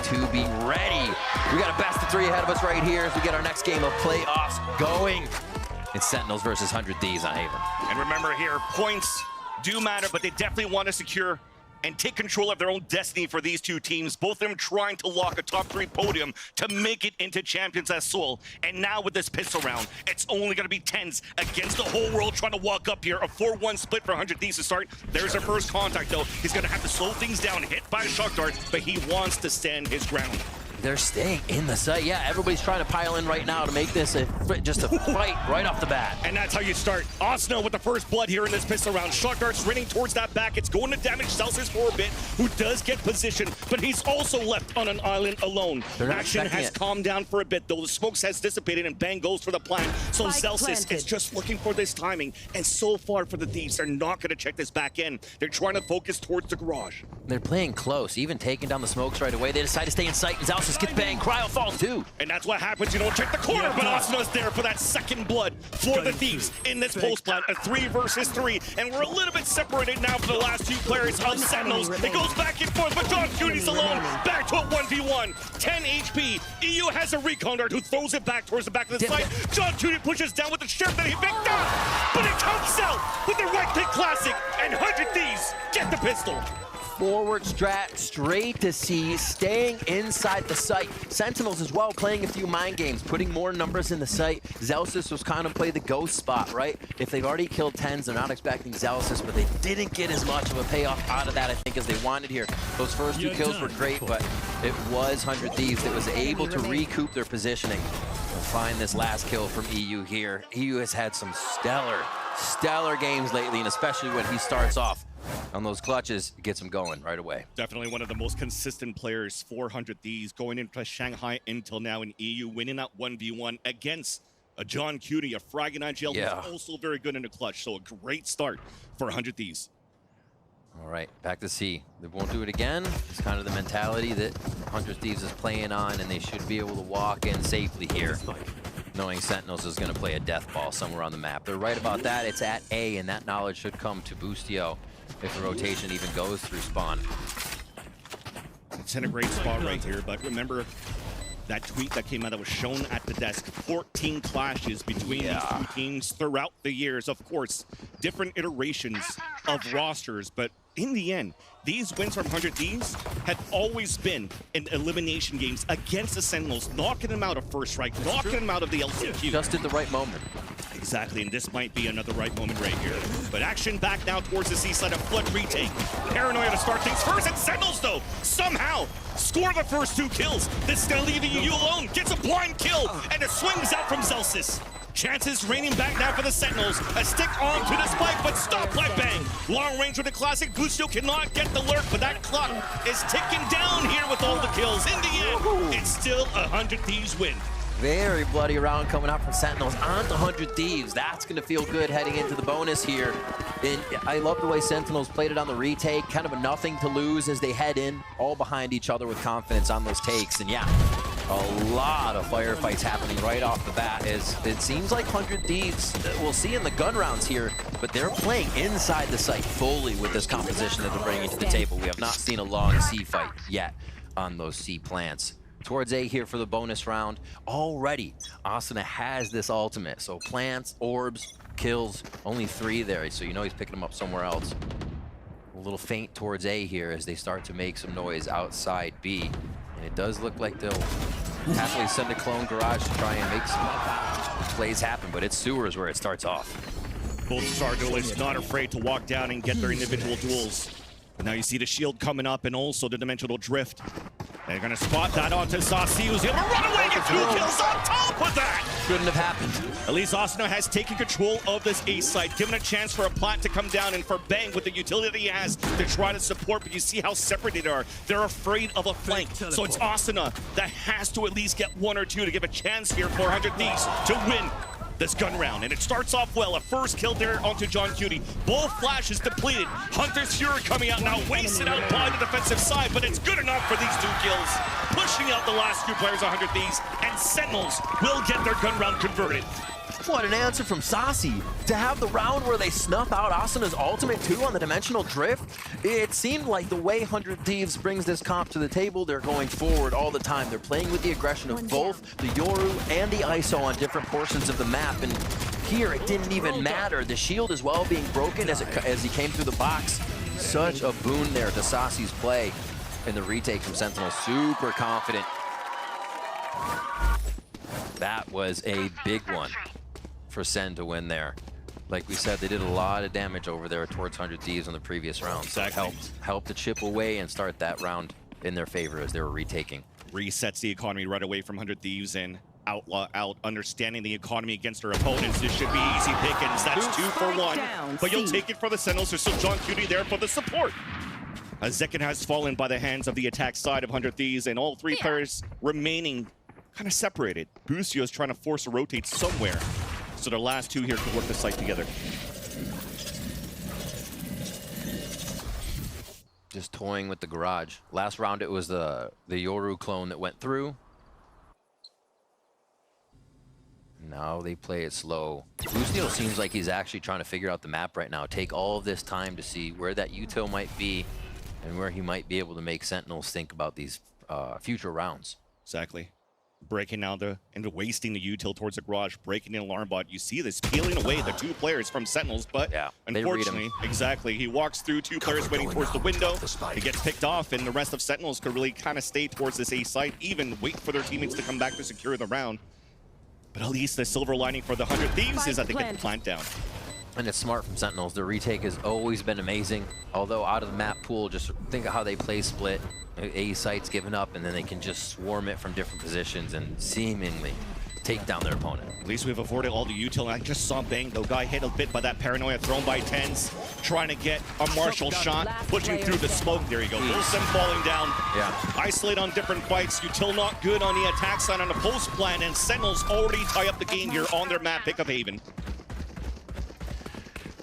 to be ready. We got a best of 3 ahead of us right here as we get our next game of playoffs going. It's Sentinels versus 100 Thieves on Haven. And remember here, points do matter, but they definitely want to secure and take control of their own destiny for these two teams. Both of them trying to lock a top 3 podium to make it into Champions as Seoul. And now with this pistol round, it's only going to be tens against the whole world trying to walk up here. A 4-1 split for 100 Thieves to start. There's their first contact, though. He's going to have to slow things down, hit by a shock dart, but he wants to stand his ground. They're staying in the site. Yeah, everybody's trying to pile in right now to make this just a fight right off the bat. And that's how you start. Osno with the first blood here in this pistol round. Shock darts raining towards that back. It's going to damage Celsius for a bit, who does get position, but he's also left on an island alone. Action has calmed down for a bit, though. The smokes has dissipated, and Bang goes for the plant. So Celsius is just looking for this timing. And so far for the Thieves, they're not going to check this back in. They're trying to focus towards the garage. They're playing close, even taking down the smokes right away. They decide to stay in sight, and Celsius gets Bang. Cryo falls too. And that's what happens. You don't check the corner, but Osno's there for that second blood for the Thieves in this post plant. A 3 versus 3. And we're a little bit separated now for the last 2 players of Sentinels. It goes back and forth, but John Cuny's alone. Back to a 1v1. 10 HP. EU has a recon dart who throws it back towards the back of the site. John Cuny pushes down with the sheriff that he picked up. But it comes out with the right click classic. And 100 Thieves get the pistol. Forward strat, straight to C, staying inside the site. Sentinels as well, playing a few mind games, putting more numbers in the site. Zelsis was kind of play the ghost spot, right? If they've already killed 10s, they're not expecting Zelsis, but they didn't get as much of a payoff out of that, I think, as they wanted here. Those first 2 kills were great, but it was 100 Thieves that was able to recoup their positioning and find this last kill from EU here. EU has had some stellar games lately, and especially when he starts off on those clutches, it gets him going right away. Definitely one of the most consistent players, 400 Thieves, going into Shanghai until now in EU, winning that 1v1 against a John Cuny, a Frag and IGL, who's also very good in the clutch. So a great start for 100 Thieves. All right, back to C. They won't do it again. It's kind of the mentality that 100 Thieves is playing on, and they should be able to walk in safely here, knowing Sentinels is going to play a death ball somewhere on the map. They're right about that. It's at A, and that knowledge should come to Boostio if the rotation even goes through spawn. It's in a great spot right here, but remember that tweet that came out that was shown at the desk. 14 clashes between these two teams throughout the years. Of course, different iterations of rosters, but in the end, these wins from 100 Thieves have always been in elimination games against the Sentinels, knocking them out of first strike, knocking them out of the LCQ. Just at the right moment. Exactly, and this might be another right moment right here. But action back now towards the seaside, a flood retake. Paranoia to start things first, and Sentinels, though, somehow score the first 2 kills. This is going to leave EU alone. Gets a blind kill, and it swings out from Zelsis. Chances raining back now for the Sentinels. A stick on to the spike, but stop by Bang. Long range with the classic. Boostio cannot get the lurk, but that clock is ticking down here with all the kills. In the end, it's still 100 Thieves win. Very bloody round coming out from Sentinels on to 100 Thieves. That's going to feel good heading into the bonus here. And I love the way Sentinels played it on the retake. Kind of a nothing to lose as they head in, all behind each other with confidence on those takes. And yeah, a lot of firefights happening right off the bat. As it seems like 100 Thieves, we'll see in the gun rounds here, but they're playing inside the site fully with this composition that they're bringing to the table. We have not seen a long C fight yet on those C plants. Towards A here for the bonus round. Already, Asuna has this ultimate. So plants, orbs, kills, only 3 there. So you know he's picking them up somewhere else. A little feint towards A here as they start to make some noise outside B. And it does look like they'll happily send a clone garage to try and make some plays happen. But it's sewers where it starts off. Both star duelists not afraid to walk down and get their individual duels. But now you see the shield coming up and also the dimensional drift. They're going to spot that onto Saucy, who's able to run away and get 2 kills on top of that. Shouldn't have happened. At least Asuna has taken control of this A site, given a chance for a plant to come down and for Bang with the utility he has to try to support. But you see how separate they are. They're afraid of a flank. So it's Asuna that has to at least get 1 or 2 to give a chance here for 100 Thieves to win this gun round. And it starts off well. A first kill there onto John Cuny. Both flashes depleted. Hunter's Fury coming out now, wasted out by the defensive side, but it's good enough for these 2 kills. Pushing bring out the last few players, 100 Thieves, and Sentinels will get their gun round converted. What an answer from Saucy to have the round where they snuff out Asuna's ultimate too on the dimensional drift. It seemed like the way 100 Thieves brings this comp to the table, they're going forward all the time. They're playing with the aggression of both the Yoru and the ISO on different portions of the map. And here it didn't even matter. The shield as well being broken as he came through the box. Such a boon there to Saucy's play. And the retake from Sentinel, super confident. That was a big one for SEN to win there. Like we said, they did a lot of damage over there towards 100 Thieves on the previous round. Exactly. So helped to chip away and start that round in their favor as they were retaking. Resets the economy right away from 100 Thieves and out understanding the economy against their opponents. This should be easy pickings. That's 2 for 1. But you'll take it for the Sentinels. There's still John Cutie there for the support. Zekin has fallen by the hands of the attack side of 100 Thieves, and all 3 players remaining kind of separated. Busio is trying to force a rotate somewhere, so the last 2 here can work the site together. Just toying with the garage. Last round it was the Yoru clone that went through. Now they play it slow. Busio seems like he's actually trying to figure out the map right now. Take all of this time to see where that util might be and where he might be able to make Sentinels think about these future rounds. Exactly. Breaking now and wasting the util towards the garage, breaking the alarm bot. You see this peeling away the 2 players from Sentinels, but unfortunately, exactly, he walks through 2 players waiting towards the window. He gets picked off, and the rest of Sentinels could really kind of stay towards this A site, even wait for their teammates to come back to secure the round. But at least the silver lining for the 100 Thieves is that they get the plant down. And it's smart from Sentinels. Their retake has always been amazing. Although out of the map pool, just think of how they play split. A site's given up, and then they can just swarm it from different positions and seemingly take down their opponent. At least we've avoided all the util. I just saw Bang, though. Guy hit a bit by that paranoia thrown by Tens, trying to get a Marshall shot, pushing through the smoke. There you go. Wilson falling down. Yeah. Isolate on different fights. Util not good on the attack side on the post plan, and Sentinels already tie up the game here on their map. Pick up Haven.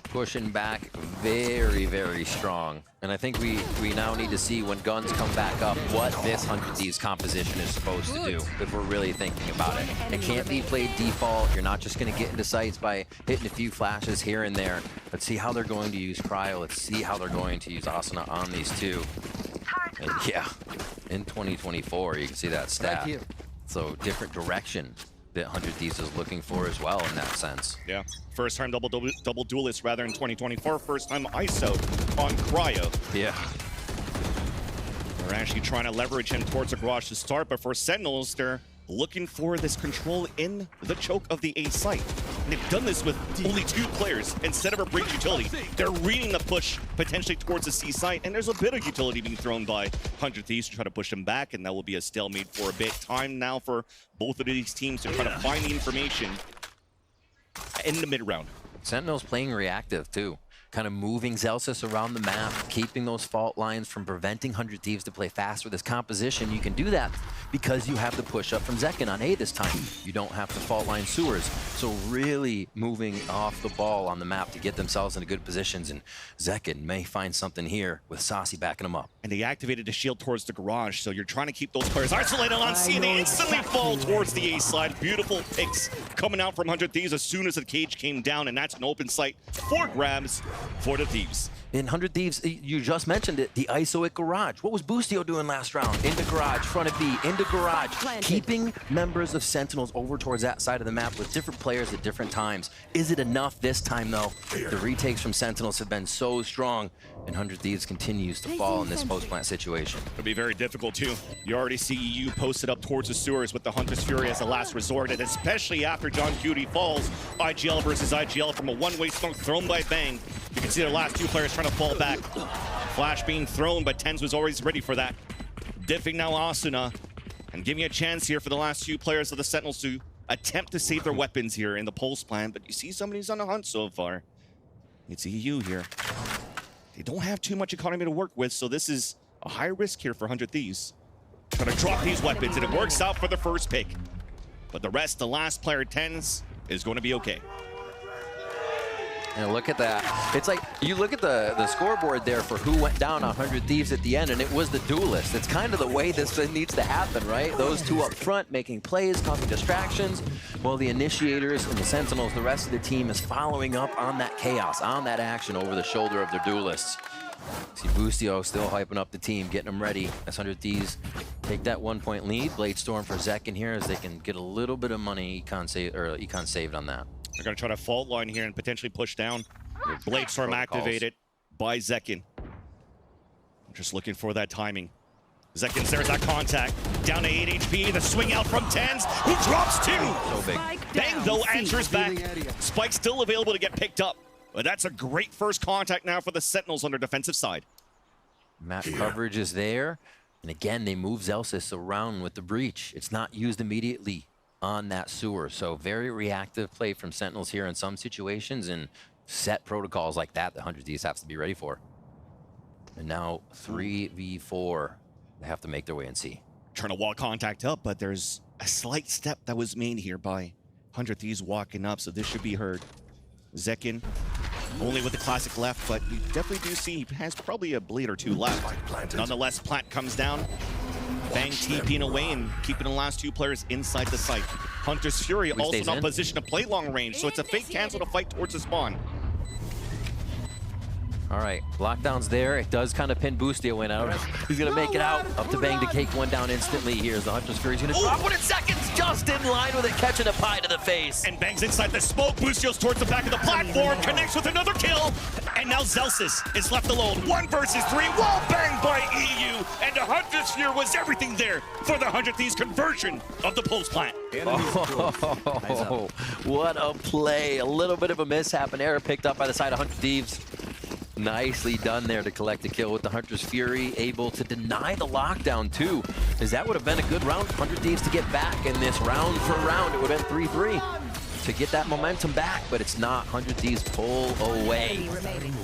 Pushing back very, very strong. And I think we now need to see when guns come back up what this 100 Thieves composition is supposed to do if we're really thinking about it. It can't be played default. You're not just going to get into sites by hitting a few flashes here and there. Let's see how they're going to use Cryo. Let's see how they're going to use Asuna on these 2. And yeah, in 2024, you can see that stat. So different direction that 100 Thieves is looking for as well in that sense. Yeah, first time double duelist rather in 2024. First time ISO on Cryo. Yeah. They're actually trying to leverage him towards the garage to start, but for Sentinels, they're looking for this control in the choke of the A site. And they've done this with only 2 players instead of a breach utility. They're reading the push potentially towards the C site, and there's a bit of utility being thrown by 100 Thieves to try to push them back, and that will be a stalemate for a bit. Time now for both of these teams to try to find the information in the mid-round. Sentinel's playing reactive too. Kind of moving Zelsis around the map, keeping those fault lines from preventing 100 Thieves to play fast with this composition. You can do that because you have the push up from Zekin on A this time. You don't have to fault line sewers. So really moving off the ball on the map to get themselves into good positions. And Zekin may find something here with Saucy backing him up. And they activated the shield towards the garage, so you're trying to keep those players isolated on C, and they instantly fall towards the A side. Beautiful picks coming out from 100 Thieves as soon as the cage came down, and that's an open site for grabs for the Thieves. In 100 Thieves, you just mentioned it, the ISO at garage. What was Busio doing last round? Into garage, front of B, into garage. Keeping members of Sentinels over towards that side of the map with different players at different times. Is it enough this time, though? The retakes from Sentinels have been so strong, and 100 Thieves continues to fall in this post-plant situation. It'll be very difficult, too. You already see EU posted up towards the sewers with the Hunter's Fury as a last resort, and especially after John Cutie falls, IGL versus IGL from a one-way smoke thrown by Bang. You can see the last 2 players trying to fall back. Flash being thrown, but Tens was always ready for that. Diffing now Asuna, and giving a chance here for the last 2 players of the Sentinels to attempt to save their weapons here in the pulse plan, but you see somebody's on the hunt so far. It's EU here. They don't have too much economy to work with, so this is a high risk here for 100 Thieves. Trying to drop these weapons, and it works out for the first pick. But the rest, the last player, Tens, is going to be okay. And look at that. It's like, you look at the scoreboard there for who went down 100 Thieves at the end, and it was the duelist. It's kind of the way this thing needs to happen, right? Those two up front making plays, causing distractions, while the initiators and the Sentinels, the rest of the team is following up on that chaos, on that action over the shoulder of their duelists. See Boostio still hyping up the team, getting them ready as 100 Thieves take that 1-point lead. Blade Storm for Zek in here as they can get a little bit of money econ saved on that. They're going to try to fault line here and potentially push down. Blade Storm activated by Zekin. Just looking for that timing. Zekin, there's that contact. Down to 8 HP. The swing out from Tens, who drops 2. So big. Bang, though, answers back. Spike still available to get picked up. But that's a great first contact now for the Sentinels on their defensive side. Map coverage is there. And again, they move Zelsis around with the breach. It's not used immediately on that sewer. So very reactive play from Sentinels here in some situations, and set protocols like that the 100 Thieves have to be ready for. And now 3v4. They have to make their way and see. Trying to walk contact up, but there's a slight step that was made here by 100 Thieves walking up, so this should be heard. Zekin only with the classic left, but you definitely do see he has probably a blade or two left. Nonetheless, Plant comes down. Bang TPing away and keeping the last 2 players inside the site. Hunter's Fury also not positioned to play long range, so it's a fake cancel to fight towards the spawn. All right, lockdown's there. It does kind of pin Boostio in. I don't know if he's going to make it out. Up to Bang to take one down instantly. Here's the Hunter's Fury. He's going to drop one in seconds, just in line with it, catching a pie to the face. And Bang's inside the smoke. Boostio's towards the back of the platform, connects with another kill. And now Zelsis is left alone. 1 versus 3, wall bang by EU. And the Hunter's Fury was everything there for the 100 Thieves conversion of the post plant. Oh, what a play. A little bit of a mishap. An error picked up by the side of 100 Thieves. Nicely done there to collect a kill with the Hunter's Fury, able to deny the lockdown too, as that would have been a good round for 100 Thieves to get back in this round for round. It would have been 3-3 to get that momentum back, but it's not. 100 Thieves pull away.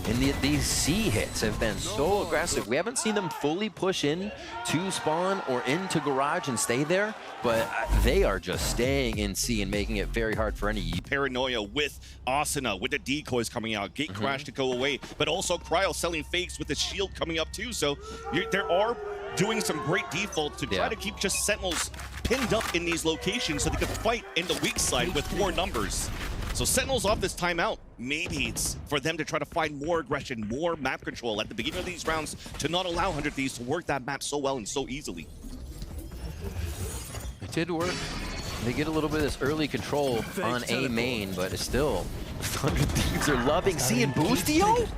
And these C hits have been so aggressive. We haven't seen them fully push in to spawn or into garage and stay there, but they are just staying in C and making it very hard for any. Paranoia with Asuna, with the decoys coming out, Gate Crash to go away, but also Cryo selling fakes with the shield coming up too. So there are doing some great defaults to try to keep just Sentinels pinned up in these locations so they could fight in the weak side with more numbers. So Sentinels off this timeout. Maybe it's for them to try to find more aggression, more map control at the beginning of these rounds to not allow 100 Thieves to work that map so well and so easily. It did work. They get a little bit of this early control on A main, but it's still 100 Thieves are loving seeing Boostio.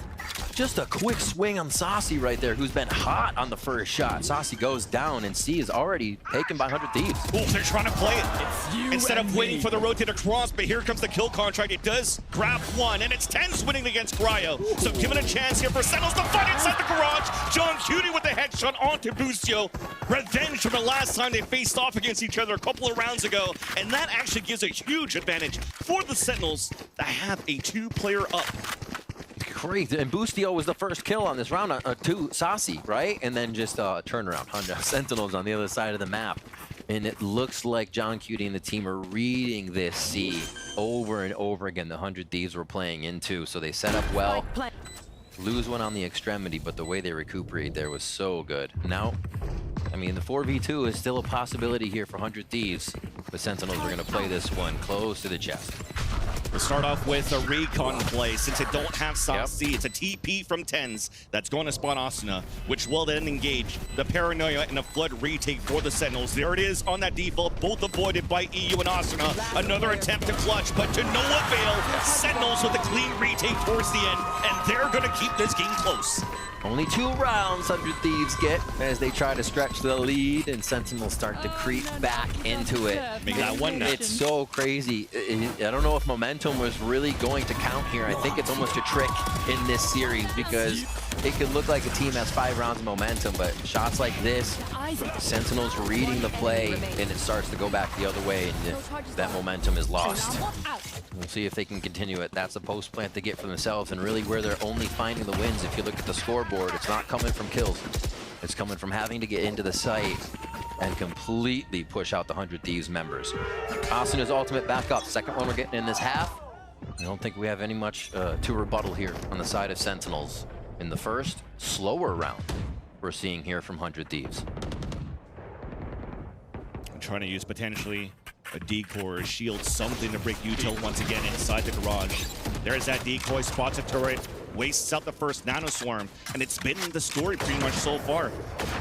Just a quick swing on Saucy right there, who's been hot on the first shot. Saucy goes down, and C is already taken by 100 Thieves. Oh, they're trying to play it. Instead of waiting for the rotate across, but here comes the kill contract. It does grab 1, and it's Tens winning against Cryo. So given a chance here for Sentinels to fight inside the garage. John Cutie with the headshot onto Boostio. Revenge from the last time they faced off against each other a couple of rounds ago, and that actually gives a huge advantage for the Sentinels to have a 2-player up. Great, and Boostio was the first kill on this round to Saucy, right? And then just turnaround. Sentinels on the other side of the map. And it looks like John Cutie and the team are reading this C over and over again. The 100 Thieves were playing into, so they set up well. Lose one on the extremity, but the way they recuperate there was so good. Now, I mean, the 4v2 is still a possibility here for 100 Thieves, but Sentinels are going to play this one close to the chest. We'll start off with a recon play. Since it don't have Saucy, it's a TP from Tens that's going to spawn Asuna, which will then engage the Paranoia and a Flood retake for the Sentinels. There it is on that default, both avoided by EU and Asuna. Another attempt to clutch, but to no avail. Sentinels with a clean retake towards the end, and they're going to keep this game close. Only 2 rounds 100 Thieves get as they try to stretch the lead, and Sentinels start to creep back into it. Make that one now. It's so crazy. I don't know if momentum was really going to count here. I think it's almost a trick in this series because it could look like a team has 5 rounds of momentum, but shots like this, Sentinels reading the play, and it starts to go back the other way, and that momentum is lost. We'll see if they can continue it. That's a post plant they get for themselves, and really where they're only finding the wins. If you look at the scoreboard, it's not coming from kills. It's coming from having to get into the site and completely push out the 100 Thieves members. Asuna's ultimate back up. Second one we're getting in this half. I don't think we have any much to rebuttal here on the side of Sentinels. In the first, slower round we're seeing here from 100 Thieves. I'm trying to use potentially a decoy or a shield, something to break util once again inside the garage. There's that decoy, spots a turret, wastes out the first nanoswarm, and it's been the story pretty much so far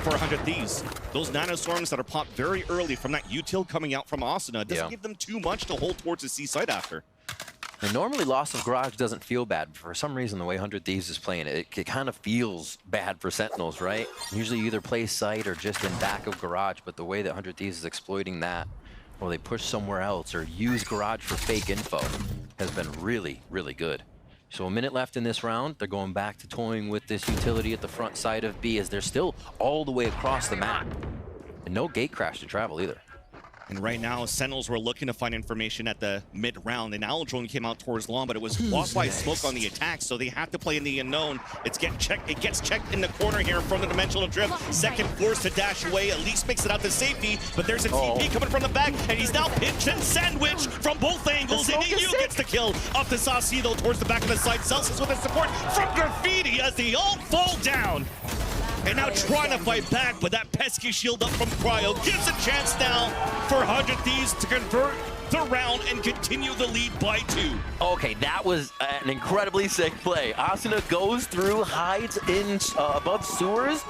for 100 Thieves. Those nanoswarms that are popped very early from that util coming out from Asuna doesn't give them too much to hold towards the C side after. And normally loss of garage doesn't feel bad, but for some reason the way 100 Thieves is playing it kind of feels bad for Sentinels, right? Usually you either play site or just in back of garage, but the way that 100 Thieves is exploiting that, or they push somewhere else or use garage for fake info, has been really, really good. So a minute left in this round. They're going back to toying with this utility at the front side of B as they're still all the way across the map. And no gate crash to travel either. And right now, Sentinels were looking to find information at the mid-round, and Aldrone came out towards long, but it was blocked by smoke on the attack, so they have to play in the unknown. It gets checked in the corner here from the dimensional drift. Second forced to dash away, at least makes it out to safety, but there's a TP coming from the back, and he's now pinched and sandwiched from both angles, and EU gets the kill. Up to Saucy, though, towards the back of the side. Celsius with the support from Graffiti as they all fall down. And now trying to fight back, but that pesky shield up from Cryo gives a chance now for 100 Thieves to convert the round and continue the lead by 2. Okay, that was an incredibly sick play. Asuna goes through, hides in above sewers,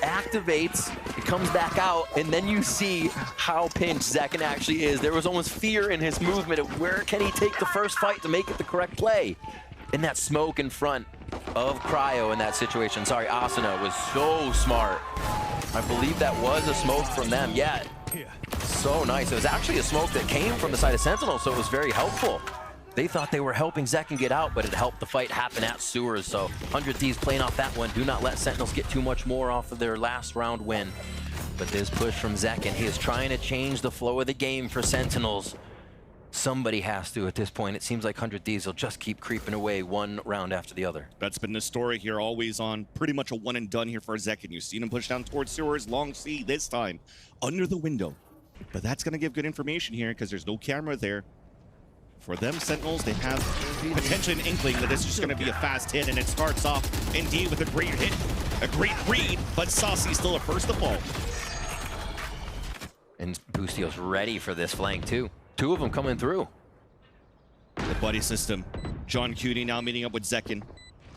activates, it comes back out, and then you see how pinched Zekin actually is. There was almost fear in his movement of where can he take the first fight to make it the correct play. And that smoke in front of Cryo in that situation. Sorry, Asuna was so smart. I believe that was a smoke from them. Yeah, so nice. It was actually a smoke that came from the side of Sentinel, so it was very helpful. They thought they were helping Zekin get out, but it helped the fight happen at sewers. So 100 Thieves playing off that one. Do not let Sentinels get too much more off of their last round win. But this push from Zekin, he is trying to change the flow of the game for Sentinels. Somebody has to at this point. It seems like 100 Thieves will just keep creeping away one round after the other. That's been the story here, always on pretty much a one and done here for Zekin. You've seen him push down towards sewers, long C this time, under the window. But that's going to give good information here because there's no camera there. For them, Sentinels, they have potentially an inkling that this is just going to be a fast hit, and it starts off indeed with a great hit, a great read, but Saucy's still a first to fall. And Boostio's ready for this flank too. Two of them coming through. The buddy system. John Cutie now meeting up with Zekin.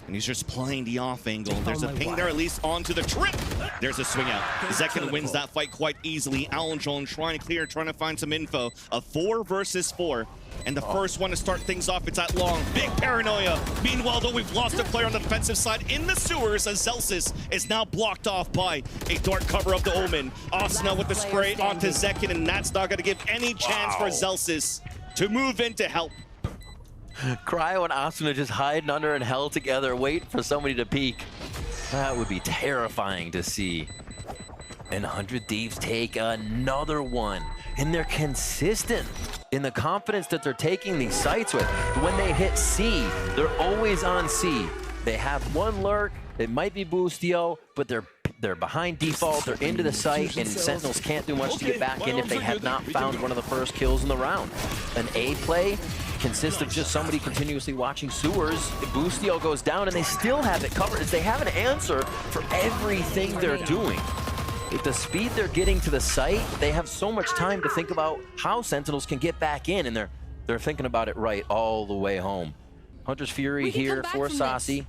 And he's just playing the off angle. There's a ping there, at least onto the trip. There's a swing out. Zekin wins that fight quite easily. Allenjon trying to clear, trying to find some info. A 4 versus 4. And the first one to start things off, it's at long. Big paranoia. Meanwhile, though, we've lost a player on the defensive side in the sewers as Celsius is now blocked off by a dark cover of the Omen. Asuna with the spray onto Zekin, and that's not going to give any chance for Celsius to move in to help. Cryo and Asuna just hiding under and held together, waiting for somebody to peek. That would be terrifying to see. And 100 Thieves take another one. And they're consistent in the confidence that they're taking these sites with. When they hit C, they're always on C. They have one lurk, it might be Boostio, but they're behind default, they're into the site, and Sentinels can't do much to get back in if they have not found one of the first kills in the round. An A play consists of just somebody continuously watching sewers. Boostio goes down, and they still have it covered. They have an answer for everything they're doing. With the speed they're getting to the site, they have so much time to think about how Sentinels can get back in, and they're thinking about it right all the way home. Hunter's Fury here for Saucy.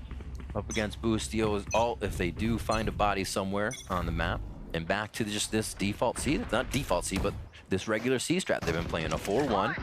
Up against Boostio's ult if they do find a body somewhere on the map. And back to just this default C. It's not default C, but this regular C strat. They've been playing a 4-1.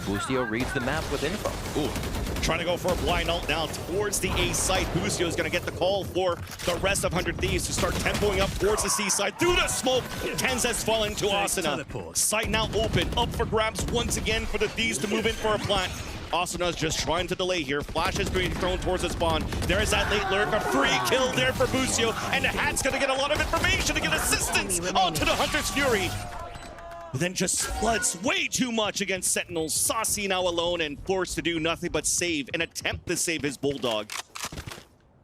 Boostio reads the map with info. Ooh, trying to go for a blind ult now towards the A site. Boostio is going to get the call for the rest of 100 Thieves to start tempoing up towards the C side. Through the smoke, Tens has fallen to Asuna. Site now open, up for grabs once again for the Thieves to move in for a plant. Asuna's just trying to delay here. Flash is being thrown towards the spawn. There's that late lurk. A free kill there for Boostio. And the Hat's going to get a lot of information to get assistance onto the Hunter's Fury. Then just floods way too much against Sentinels. Saucy now alone and forced to do nothing but save and attempt to save his Bulldog.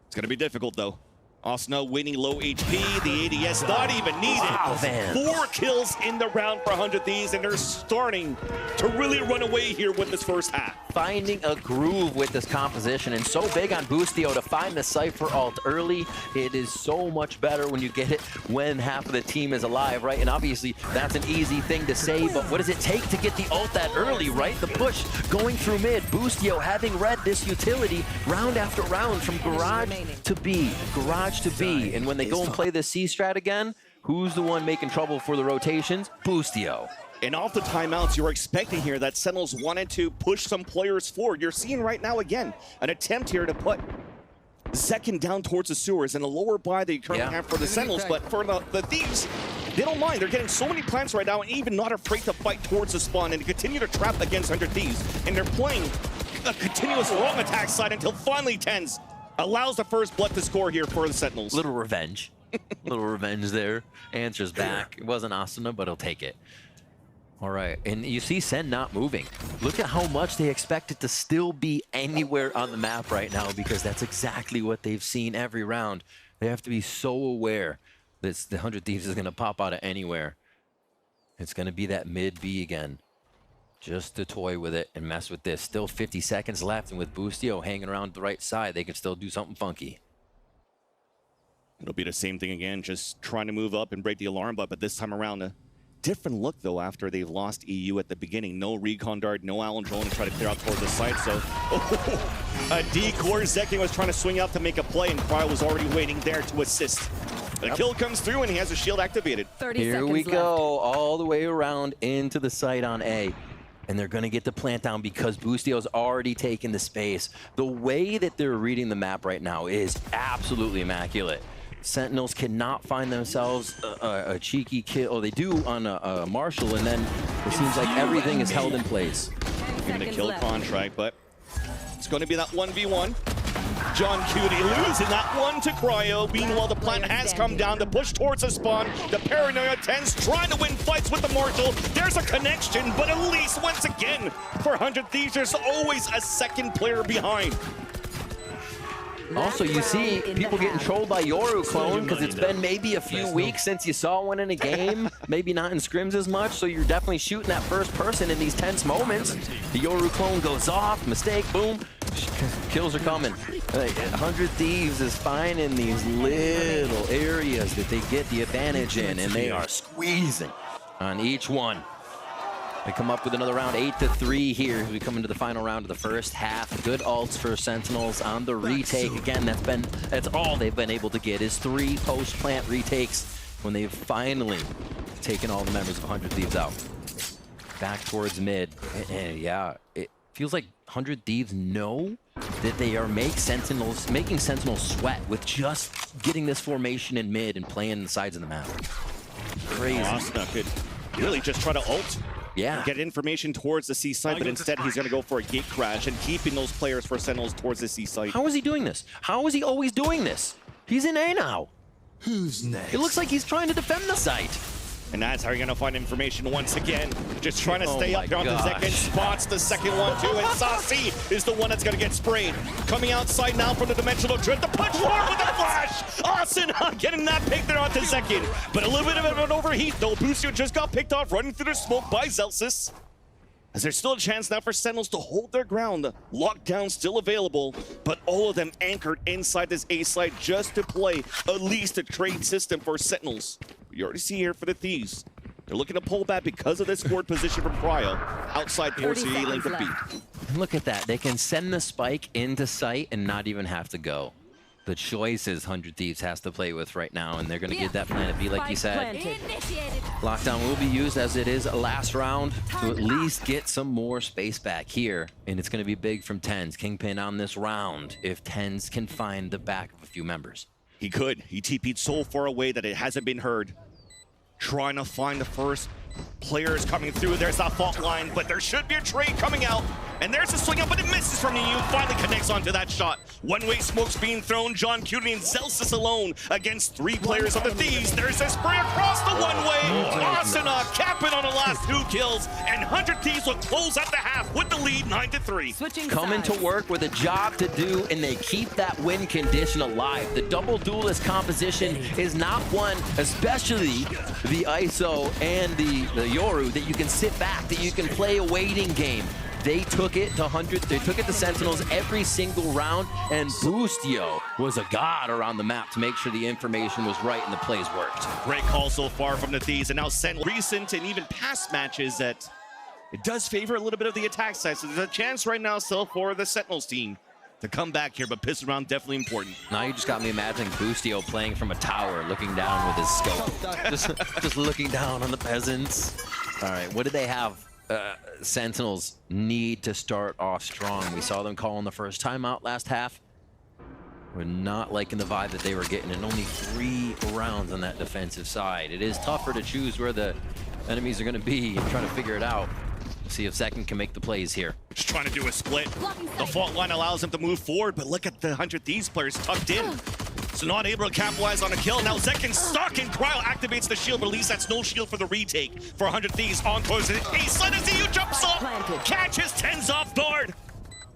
It's going to be difficult, though. Asuna winning low HP, the ADS not even needed. Wow, Vance. 4 kills in the round for 100 Thieves, and they're starting to really run away here with this first half. Finding a groove with this composition, and so big on Boostio to find the Cypher ult early. It is so much better when you get it when half of the team is alive, right? And obviously that's an easy thing to say, but what does it take to get the ult that early, right? The push going through mid, Boostio having read this utility round after round from garage to B, garage to B, and when they go and play the C strat again, who's the one making trouble for the rotations? Boostio. And off the timeouts, you're expecting here that Sentinels wanted to push some players forward. You're seeing right now, again, an attempt here to put Zekin down towards the sewers and a lower buy that you currently have for the Sentinels, but for the Thieves, they don't mind. They're getting so many plants right now and even not afraid to fight towards the spawn and to continue to trap against 100 Thieves. And they're playing a continuous long attack side until finally TenZ allows the first blood to score here for the Sentinels. Little revenge. Little revenge there. Answers back. It wasn't Asuna, but he'll take it. All right, and you see SEN not moving. Look at how much they expect it to still be anywhere on the map right now, because that's exactly what they've seen every round. They have to be so aware that the 100 Thieves is going to pop out of anywhere. It's going to be that mid B again. Just to toy with it and mess with this. Still 50 seconds left, and with Boostio hanging around the right side, they can still do something funky. It'll be the same thing again, just trying to move up and break the alarm, but this time around, a different look, though, after they've lost EU at the beginning. No recon dart, no Allen drone to try to clear out towards the site, so a decoy. Zekin was trying to swing out to make a play, and Cryo was already waiting there to assist. The kill comes through, and he has a shield activated. 30 Here seconds we left. go, all the way around into the site on A. And they're going to get the plant down because Boostio's already taken the space. The way that they're reading the map right now is absolutely immaculate. Sentinels cannot find themselves a cheeky kill. Oh, they do on a Marshall, and then it seems like everything is held in place. Given a kill contract, but it's going to be that 1v1. John Cutie losing that one to Cryo. Meanwhile, the plant has come down to push towards the spawn. The Paranoia TenZ trying to win fights with the Marshall. There's a connection, but at least once again, for 100 Thieves, there's always a second player behind. Also, you see people getting trolled by Yoru clone because it's been maybe a few weeks since you saw one in a game, maybe not in scrims as much, so you're definitely shooting that first person in these tense moments. The Yoru clone goes off, mistake, boom, kills are coming. 100 Thieves is finding these little areas that they get the advantage in, and they are squeezing on each one. They come up with another round, 8-3 here as we come into the final round of the first half. Good ults for Sentinels on the retake. Again, that's all they've been able to get is 3 post-plant retakes when they've finally taken all the members of 100 Thieves out. Back towards mid. And yeah, it feels like 100 Thieves know that they are making Sentinels sweat with just getting this formation in mid and playing the sides of the map. Crazy. Asuna could really just try to ult. Yeah. Get information towards the C site, but instead he's going to go for a gate crash and keeping those players for Sentinels towards the C site. How is he doing this? How is he always doing this? He's in A now. Who's next? It looks like he's trying to defend the site. And that's how you're going to find information once again. Just trying to stay up there on the gosh. second. Spots the second one too, and Saucy is the one that's going to get sprayed. Coming outside now from the dimensional drift. The punch forward with the flash. Asuna getting that pick there onto second. But a little bit of an overheat though. Boostio just got picked off running through the smoke by Zelsis. As there's still a chance now for Sentinels to hold their ground. Lockdown still available, but all of them anchored inside this A site just to play at least a trade system for Sentinels. You already see here for the Thieves. They're looking to pull back because of this forward position from Cryo outside towards the A lane to B. Look at that. They can send the spike into sight and not even have to go. The choices 100 Thieves has to play with right now, and they're going to get that planet B like you said. Lockdown will be used as it is a last round to at least get some more space back here. And it's going to be big from TenZ. Kingpin on this round if TenZ can find the back of a few members. He could. He TP'd so far away that it hasn't been heard. Trying to find the first players coming through. There's that fault line, but there should be a trade coming out. And there's a swing up, but it misses from you. Finally connects onto that shot. One-way smokes being thrown. John Cutie and Zelsis alone against 3 players of the Thieves. There's a spray across the one-way. Asuna capping on the last 2 kills. And 100 Thieves will close out the half with the lead 9-3. Coming to work with a job to do, and they keep that win condition alive. The double duelist composition is not one, especially the ISO and the Yoru, that you can sit back, that you can play a waiting game. They took it to 100. They took it to Sentinels every single round, and Boostio was a god around the map to make sure the information was right and the plays worked. Great call so far from the Thieves, and now Sen recent and even past matches that it does favor a little bit of the attack side. So there's a chance right now still for the Sentinels team to come back here, but pistol round definitely important. Now you just got me imagining Boostio playing from a tower, looking down with his scope, just looking down on the peasants. All right, what do they have? Sentinels need to start off strong. We saw them calling the first time out last half. We're not liking the vibe that they were getting, and only 3 rounds on that defensive side. It is tougher to choose where the enemies are going to be and trying to figure it out. See if Zekin can make the plays here. Just trying to do a split. The fault line allows him to move forward, but look at the 100 Thieves players tucked in. So not able to capitalize on a kill. Now Zekin's stuck, and Cryo activates the shield, but at least that's no shield for the retake. For 100 Thieves, on towards the ace side as EU jumps up, catches 10s off guard.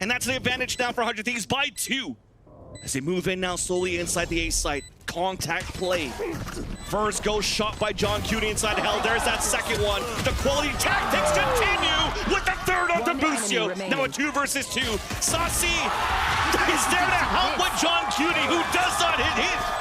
And that's the advantage now for 100 Thieves by 2. As they move in now slowly inside the ace site. Contact play. First ghost shot by John Cutie inside hell. There's that second one. The quality tactics continue with the third of the Boostio. Now a 2 versus 2. Saucy is there to help with John Cutie, who does not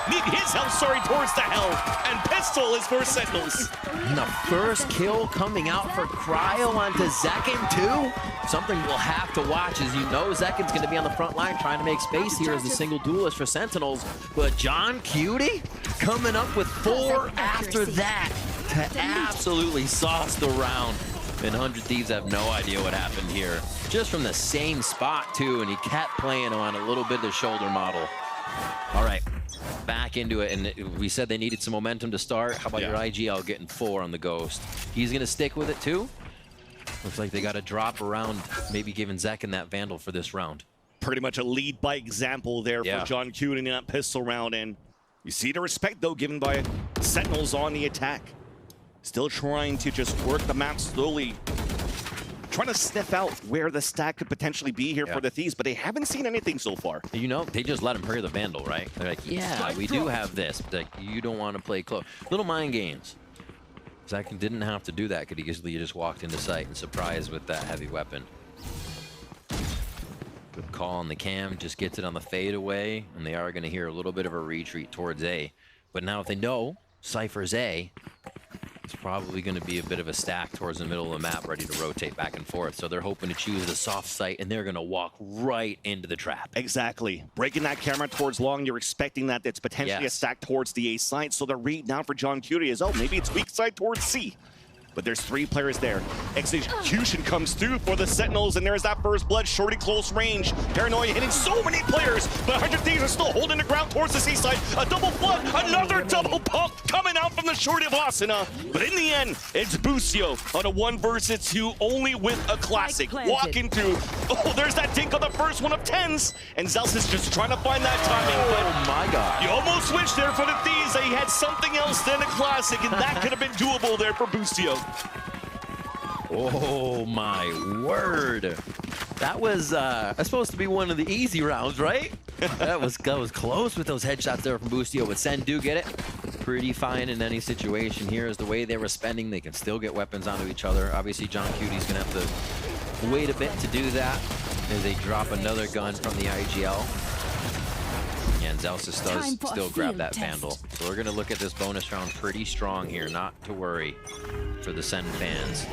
need his help, towards the hell. And pistol is for Sentinels. And the first kill coming out for Cryo onto Zekin too. Something we'll have to watch, as you know Zekin's going to be on the front line trying to make space here as a single duelist for Sentinels. But John Cutie coming up with 4 after that to absolutely sauce the round. And 100 Thieves have no idea what happened here. Just from the same spot too, and he kept playing on a little bit of the shoulder model. All right, back into it, and we said they needed some momentum to start. How about your IGL getting 4 on the Ghost? He's gonna stick with it too? Looks like they got a drop around, maybe giving Zekin that Vandal for this round. Pretty much a lead by example there for John Cutie in that pistol round, and you see the respect though given by Sentinels on the attack. Still trying to just work the map slowly, trying to sniff out where the stack could potentially be here for the Thieves, but they haven't seen anything so far. You know, they just let him parry the Vandal, right? They're like, yeah, we do have this, but like, you don't want to play close. Little mind games. Zekin didn't have to do that, could he easily just walked into sight and surprised with that heavy weapon. Good call on the cam, just gets it on the fade away, and they are going to hear a little bit of a retreat towards A. But now if they know Cypher's A, it's probably going to be a bit of a stack towards the middle of the map, ready to rotate back and forth. So they're hoping to choose the soft site, and they're going to walk right into the trap. Exactly. Breaking that camera towards long, you're expecting that it's potentially a stack towards the A side. So the read now for John Cutie is, oh, maybe it's weak side towards C. But there's 3 players there. Execution comes through for the Sentinels, and there's that first blood, shorty close range. Paranoia hitting so many players, but 100 Thieves are still holding the ground towards the seaside. A double flood, another double pump coming out from the shorty of Asuna. But in the end, it's Boostio on a 1 versus 2, only with a classic. Walking through. Oh, there's that dink on the first one of 10s. And Zelsis is just trying to find that timing, but oh my God. You almost switched there for the Thieves. He had something else than a classic, and that could have been doable there for Boostio. Oh my word. That was supposed to be one of the easy rounds, right? that was close with those headshots there from Boostio, but Sen do get it. Pretty fine in any situation here is the way they were spending. They can still get weapons onto each other. Obviously, John Cutie's gonna have to wait a bit to do that as they drop another gun from the IGL. And Zelsis does still grab that Vandal. So we're gonna look at this bonus round pretty strong here, not to worry for the Sen fans.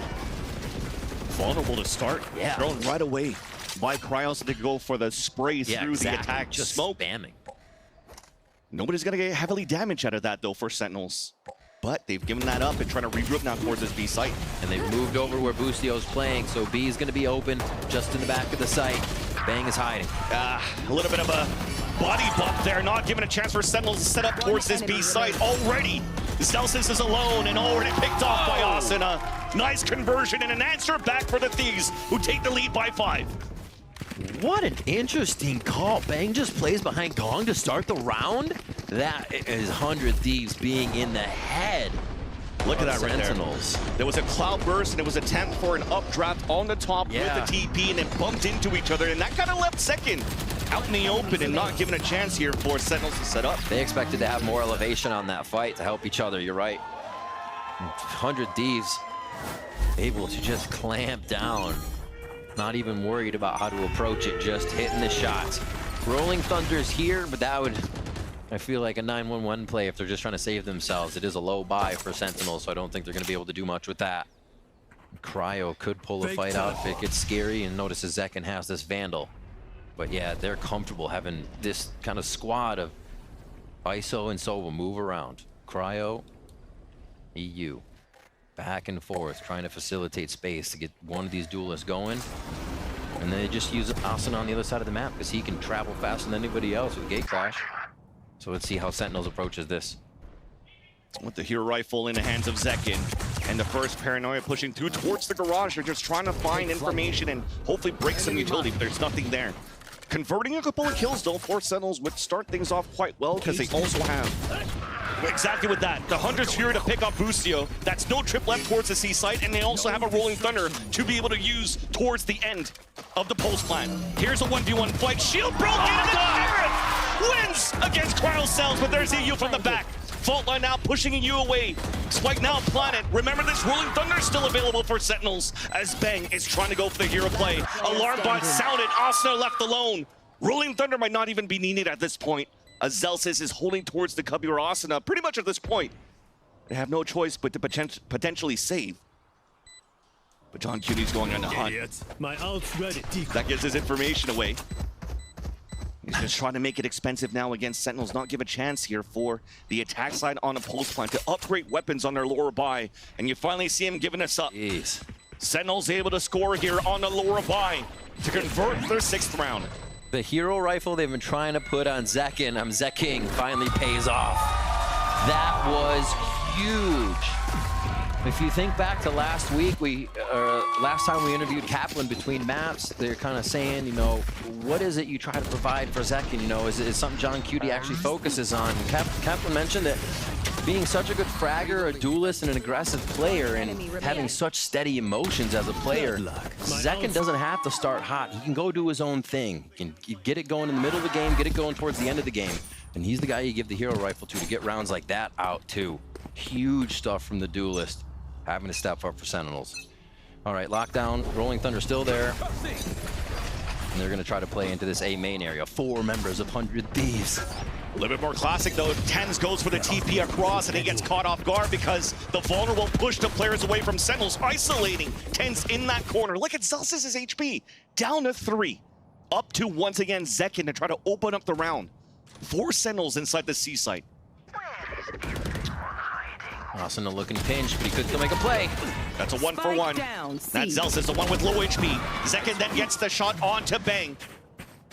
Vulnerable to start, thrown right away. Why Cryos to go for the sprays through the attack, just smoke. Spamming. Nobody's gonna get heavily damaged out of that though for Sentinels. But they've given that up and trying to regroup now towards this B site. And they've moved over where Boostio's playing, so B is gonna be open just in the back of the site. Bang is hiding. A little bit of a body bump there, not giving a chance for Sentinels to set up towards this B site already. Celsius is alone and already picked off by Asuna. Nice conversion and an answer back for the Thieves, who take the lead by 5. What an interesting call. Bang just plays behind Gong to start the round. That is 100 Thieves being in the head. Look at that Sentinels. right there. There was a cloud burst and it was an attempt for an updraft on the top with the TP and then bumped into each other, and that kind of left second out in the open and not given a chance here for Sentinels to set up. They expected to have more elevation on that fight to help each other, you're right. 100 Thieves able to just clamp down. Not even worried about how to approach it, just hitting the shots. Rolling Thunder's here, but that would, I feel like, a 9-1-1 play if they're just trying to save themselves. It is a low buy for Sentinels, so I don't think they're going to be able to do much with that. Cryo could pull a fight out if it gets scary, and notices Zekken has this Vandal. But yeah, they're comfortable having this kind of squad of ISO and Sova move around. Cryo, EU. Back and forth, trying to facilitate space to get one of these duelists going. And then they just use Asuna on the other side of the map because he can travel faster than anybody else with Gate Crash. So let's see how Sentinels approaches this. With the hero rifle in the hands of Zekken, and the first Paranoia pushing through towards the garage. They're just trying to find information and hopefully break some utility, but there's nothing there. Converting a couple of kills though for Sentinels would start things off quite well because they also have exactly with that. The Hunter's here to pick up Boostio. That's no trip left towards the C site, and they also have a Rolling Thunder to be able to use towards the end of the post plan. Here's a 1v1 fight. Shield broken, and Gareth wins against Cryocells, but there's EU from the back. Fault line now pushing EU away. Spike now Planet. Remember, this Rolling Thunder is still available for Sentinels as Bang is trying to go for the hero play. Alarm bot sounded. Asuna left alone. Rolling Thunder might not even be needed at this point, as Zelsis is holding towards the Cubby or Asuna pretty much at this point. They have no choice but to potentially save. But John Cuny's going on the hunt. My ult's ready. That gives his information away. He's just trying to make it expensive now against Sentinels, not give a chance here for the attack side on a post plan to upgrade weapons on their lower buy. And you finally see him giving us up. Jeez. Sentinels able to score here on the lower buy to convert their 6th round. The hero rifle they've been trying to put on Zekken, Zekking, finally pays off. That was huge. If you think back to last week, last time we interviewed Kaplan between maps, they're kind of saying, you know, what is it you try to provide for Zekken? You know, is it something John Cutie actually focuses on? Kaplan mentioned that being such a good fragger, a duelist, and an aggressive player, and having such steady emotions as a player, Zekken doesn't have to start hot. He can go do his own thing. He can get it going in the middle of the game, get it going towards the end of the game. And he's the guy you give the hero rifle to get rounds like that out too. Huge stuff from the duelist, having to step up for Sentinels. All right, lockdown, Rolling Thunder still there. And they're gonna try to play into this A main area. 4 members of 100 Thieves. A little bit more classic though. Tens goes for the TP across and he gets caught off guard because the vulnerable push the players away from Sentinels, isolating Tens in that corner. Look at Zelsis' HP, down to 3. Up to, once again, Zekken to try to open up the round. 4 Sentinels inside the C site. Asuna looking pinched, but he could still make a play. That's a 1-for-1. That's Zelsis, the one with low HP. Zekken then gets the shot onto Bang.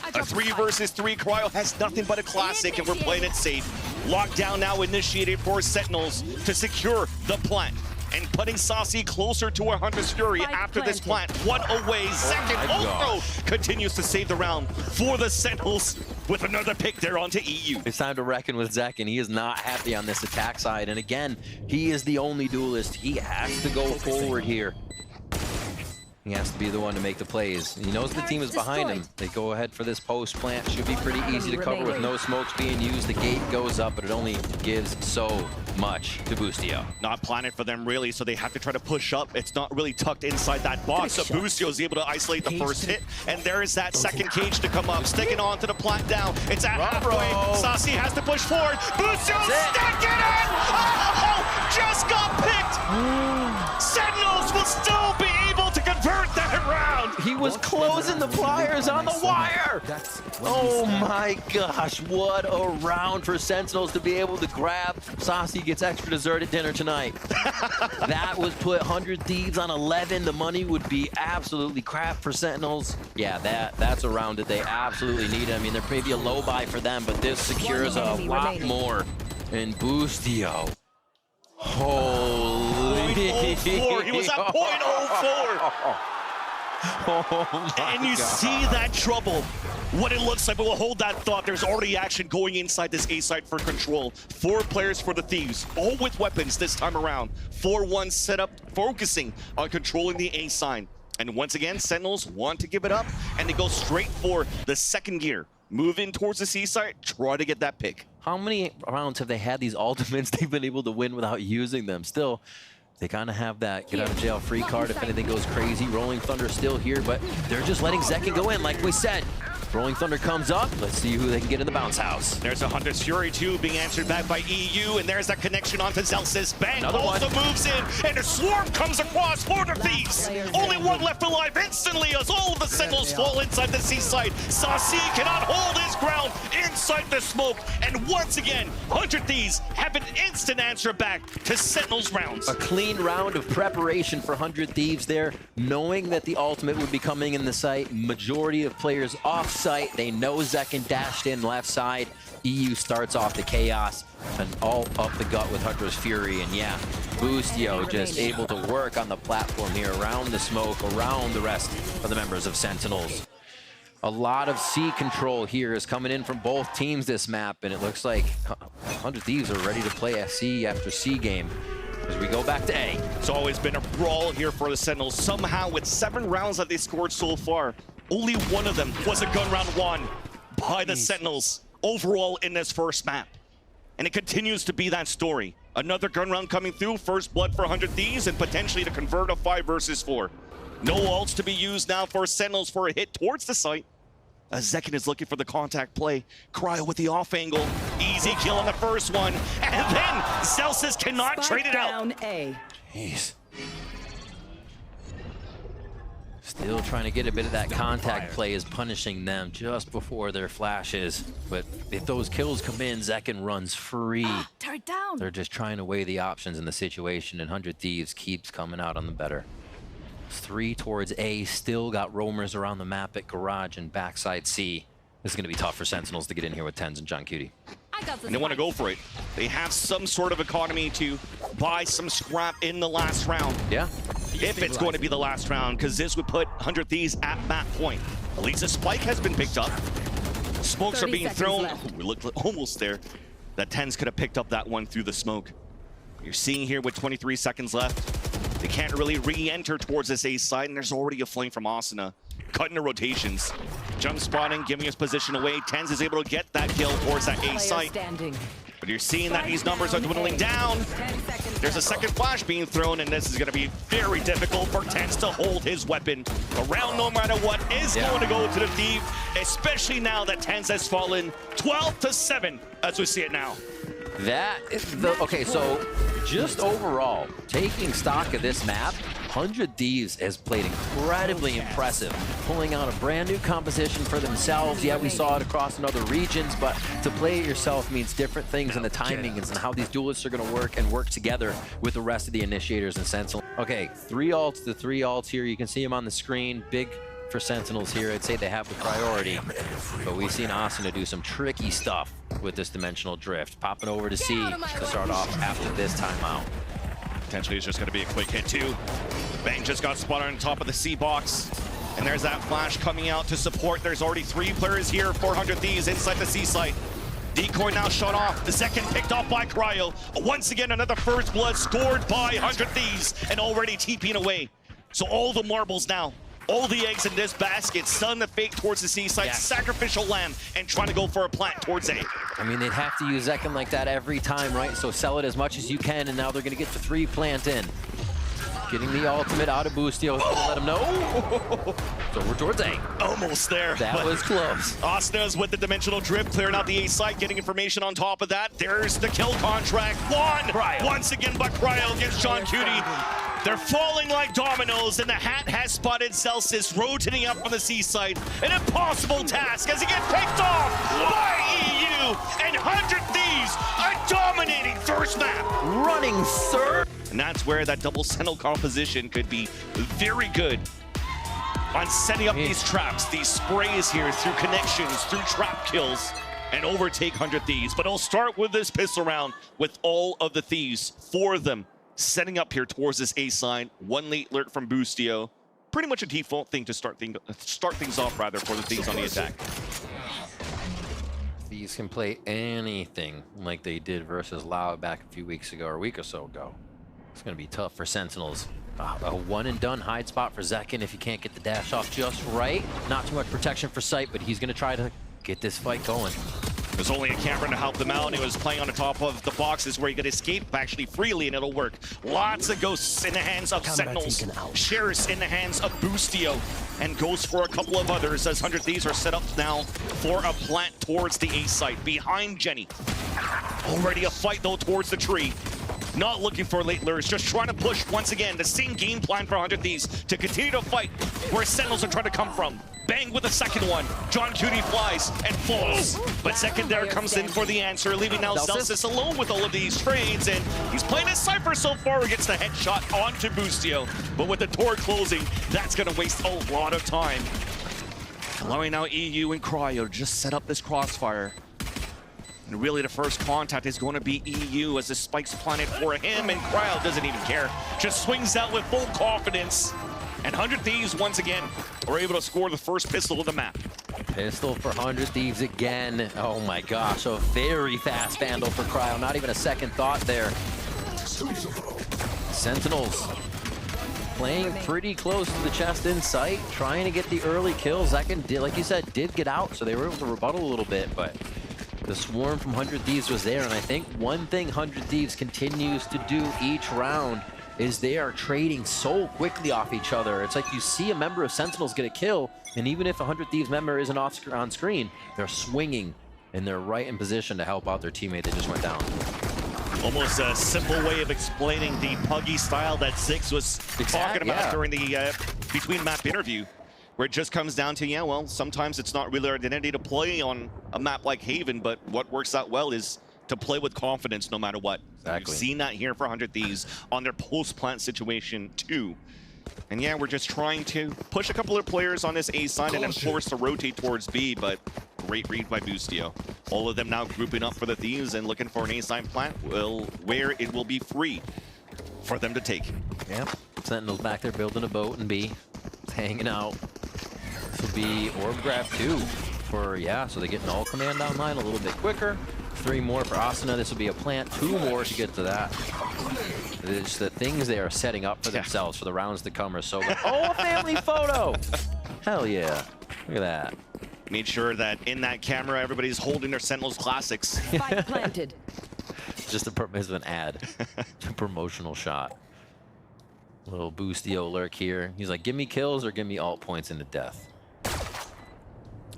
A 3 versus 3. Cryo has nothing but a classic, and we're playing it safe. Lockdown now initiated for Sentinels to secure the plant. And putting Saucy closer to 100's Fury after this plant. 1 away. Zekken also continues to save the round for the Sentinels with another pick there onto EU. It's time to reckon with Zekken. He is not happy on this attack side. And again, he is the only duelist. He has to go forward here. He has to be the one to make the plays. He knows the team is behind him. They go ahead for this post plant. Should be pretty easy to cover with no smokes being used. The gate goes up, but it only gives so much to Boostio. Not planted for them really, so they have to try to push up. It's not really tucked inside that box, so Boostio is able to isolate the first hit. And there is that second cage to come up, sticking on to the plant down. It's at halfway. Saucy has to push forward. Boostio stuck it in! Oh, just got picked! Sentinels will still be able to convert that round! He was closing the pliers on the wire! Oh my gosh, what a round for Sentinels to be able to grab. Saucy gets extra dessert at dinner tonight. That was put 100 Thieves on 11. The money would be absolutely crap for Sentinels. Yeah, that's a round that they absolutely need. I mean, there may be a low buy for them, but this secures a lot more. And Boostio Holy. 0.04. He was at 0.04. Oh my And you God. see that trouble. What it looks like, but we'll hold that thought. There's already action going inside this A site for control. 4 players for the Thieves, all with weapons this time around. 4-1 setup, focusing on controlling the A side. And once again, Sentinels want to give it up, and they go straight for the second gear. Move in towards the C site, try to get that pick. How many rounds have they had these ultimates they've been able to win without using them? Still, they kind of have that get out of jail free card if anything goes crazy. Rolling Thunder still here, but they're just letting Zekken go in like we said. Rolling Thunder comes up. Let's see who they can get in the bounce house. There's a Hunter's Fury 2 being answered back by EU, and there's that connection onto Zelsis. Bang Another also one. moves in, and a swarm comes across for the Thieves. Only one left alive instantly as all of the Sentinels fall inside the C site. Saucy cannot hold his ground inside the smoke, and once again, 100 Thieves have an instant answer back to Sentinels rounds. A clean round of preparation for 100 Thieves there, knowing that the ultimate would be coming in the site. Majority of players off site. They know Zekken dashed in left side. EU starts off the chaos and all up the gut with Hunter's Fury. And yeah, Boostio just able to work on the platform here around the smoke, around the rest of the members of Sentinels. A lot of C control here is coming in from both teams this map, and it looks like 100 Thieves are ready to play a C after C game as we go back to A. It's always been a brawl here for the Sentinels. Somehow, with 7 rounds that they scored so far, only one of them was a gun round won by the Sentinels overall in this first map. And it continues to be that story. Another gun round coming through, first blood for 100 Thieves, and potentially to convert a 5 versus 4. No ults to be used now for Sentinels for a hit towards the site. As Zekken is looking for the contact play. Cryo with the off angle. Easy kill on the first one. And then Celsius cannot trade it out. Down A. Jeez. Still trying to get a bit of that contact play is punishing them just before their flashes. But if those kills come in, Zekken runs free. Turret down. They're just trying to weigh the options in the situation, and 100 Thieves keeps coming out on the better. 3 towards A, still got roamers around the map at Garage and backside C. This is going to be tough for Sentinels to get in here with Tens and John Cutie. And they want to go for it. They have some sort of economy to buy some scrap in the last round. Yeah. If it's going to be the last round, because this would put 100 Thieves at that point. At least a spike has been picked up. Smokes are being thrown. We looked almost there. That Tens could have picked up that one through the smoke. You're seeing here with 23 seconds left. They can't really re-enter towards this A side, and there's already a flame from Asuna. Cutting the rotations. Jump spotting, giving his position away. Tens is able to get that kill towards that A site. But you're seeing that these numbers are dwindling down. There's a second flash being thrown, and this is going to be very difficult for Tens to hold his weapon. Around no matter what is going to go to the Thief, especially now that Tens has fallen 12-7 as we see it now. That is the, okay, so just overall, taking stock of this map, 100 Thieves has played incredibly impressive, pulling out a brand new composition for themselves. Yeah, we saw it across in other regions, but to play it yourself means different things in the timings and how these duelists are going to work together with the rest of the initiators and Sentinels. Okay, 3 ults, the 3 ults here. You can see them on the screen. Big for Sentinels here. I'd say they have the priority, but we've seen Asuna do some tricky stuff with this dimensional drift. Popping over to C to start off after this timeout. Potentially it's just going to be a quick hit too. Bang just got spotted on top of the C box. And there's that flash coming out to support. There's already 3 players here, 400 Thieves inside the C site. Decoy now shot off. The second picked off by Cryo. Once again, another first blood scored by 100 Thieves and already TPing away. So all the marbles now. All the eggs in this basket, stun the fake towards the C site, sacrificial lamb, and trying to go for a plant towards A. I mean, they'd have to use Zekken like that every time, right? So sell it as much as you can, and now they're going to get the 3 plant in. Getting the ultimate out of Boostio to let him know. So we're towards A. Almost there. That was close. Asna's with the dimensional drift, clearing out the A site, getting information on top of that. There's the kill contract. Once again by Cryo against John Cutie. They're falling like dominoes, and the hat has spotted Celsius rotating up on the C site. An impossible task as he gets picked off by EU, and 100 Thieves are dominating first map. Running, sir. And that's where that double Sentinel composition could be very good on setting up these traps, these sprays here through connections, through trap kills. and overtake 100 Thieves. But I'll start with this pistol round with all of the Thieves, 4 of them, setting up here towards this A side. 1 late alert from Boostio. Pretty much a default thing to start things off, rather, for the Thieves on the attack. Thieves can play anything like they did versus Loud back a few weeks ago or a week or so ago. It's going to be tough for Sentinels. A one-and-done hide spot for Zekin if you can't get the dash off just right. Not too much protection for Sight, but he's going to try to get this fight going. There's only a camera to help them out, and he was playing on the top of the boxes where he could escape actually freely, and it'll work. Lots of ghosts in the hands of Sentinels. Shares in the hands of Boostio, and goes for a couple of others as 100 Thieves are set up now for a plant towards the A site behind Jenny. Already a fight though towards the tree. Not looking for late lures, just trying to push once again. The same game plan for 100 Thieves to continue to fight where Sentinels are trying to come from. Bang with the second one. John Cutie flies and falls. But second there comes in for the answer, leaving now Celsius alone with all of these trades. And he's playing his Cypher so far. He gets the headshot onto Boostio. But with the door closing, that's going to waste a lot of time. Allowing now EU and Cryo to just set up this crossfire. And really the first contact is going to be EU as the spikes planted for him, and Cryo doesn't even care. Just swings out with full confidence. And 100 Thieves once again are able to score the first pistol of the map. Pistol for 100 Thieves again. Oh my gosh, a very fast vandal for Cryo. Not even a second thought there. Sentinels playing pretty close to the chest in sight, trying to get the early kills. That can, like you said, did get out, so they were able to rebuttal a little bit, but the swarm from 100 Thieves was there, and I think one thing 100 Thieves continues to do each round is they are trading so quickly off each other. It's like you see a member of Sentinels get a kill, and even if a 100 Thieves member isn't on screen, they're swinging, and they're right in position to help out their teammate that just went down. Almost a simple way of explaining the puggy style that Ziggs was talking about during the between map interview. Where it just comes down to, yeah, well, sometimes it's not really our identity to play on a map like Haven, but what works out well is to play with confidence no matter what. Exactly. We've seen that here for 100 Thieves on their post-plant situation too. And yeah, we're just trying to push a couple of players on this A side and then force to rotate towards B, but great read by Boostio. All of them now grouping up for the Thieves and looking for an A side plant where it will be free for them to take. Yep, Sentinels back there building a boat in B. It's hanging out. This will be orb grab 2 for, yeah, so they get an all command online a little bit quicker. 3 more for Asuna. This will be a plant. 2 more to get to that. It's the things they are setting up for themselves for the rounds to come are so good. Oh, a family photo! Hell yeah. Look at that. Made sure that in that camera, everybody's holding their Sentinels classics. Spike planted. Just a purpose of an ad. A promotional shot. Little Boostio lurk here. He's like, give me kills or give me alt points into death.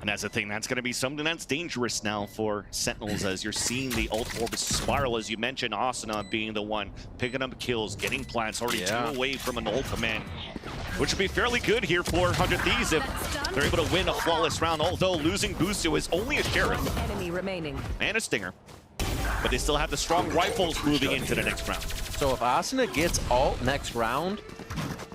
And that's the thing, that's going to be something that's dangerous now for Sentinels as you're seeing the ult orb spiral, as you mentioned, Asuna being the one picking up kills, getting plants, already 2 away from an ult command, which would be fairly good here for 100 Thieves if they're able to win a flawless round, although losing Boostio is only a Sheriff Enemy remaining. and a Stinger. But they still have the strong rifles moving into the next round. So if Asuna gets ult next round,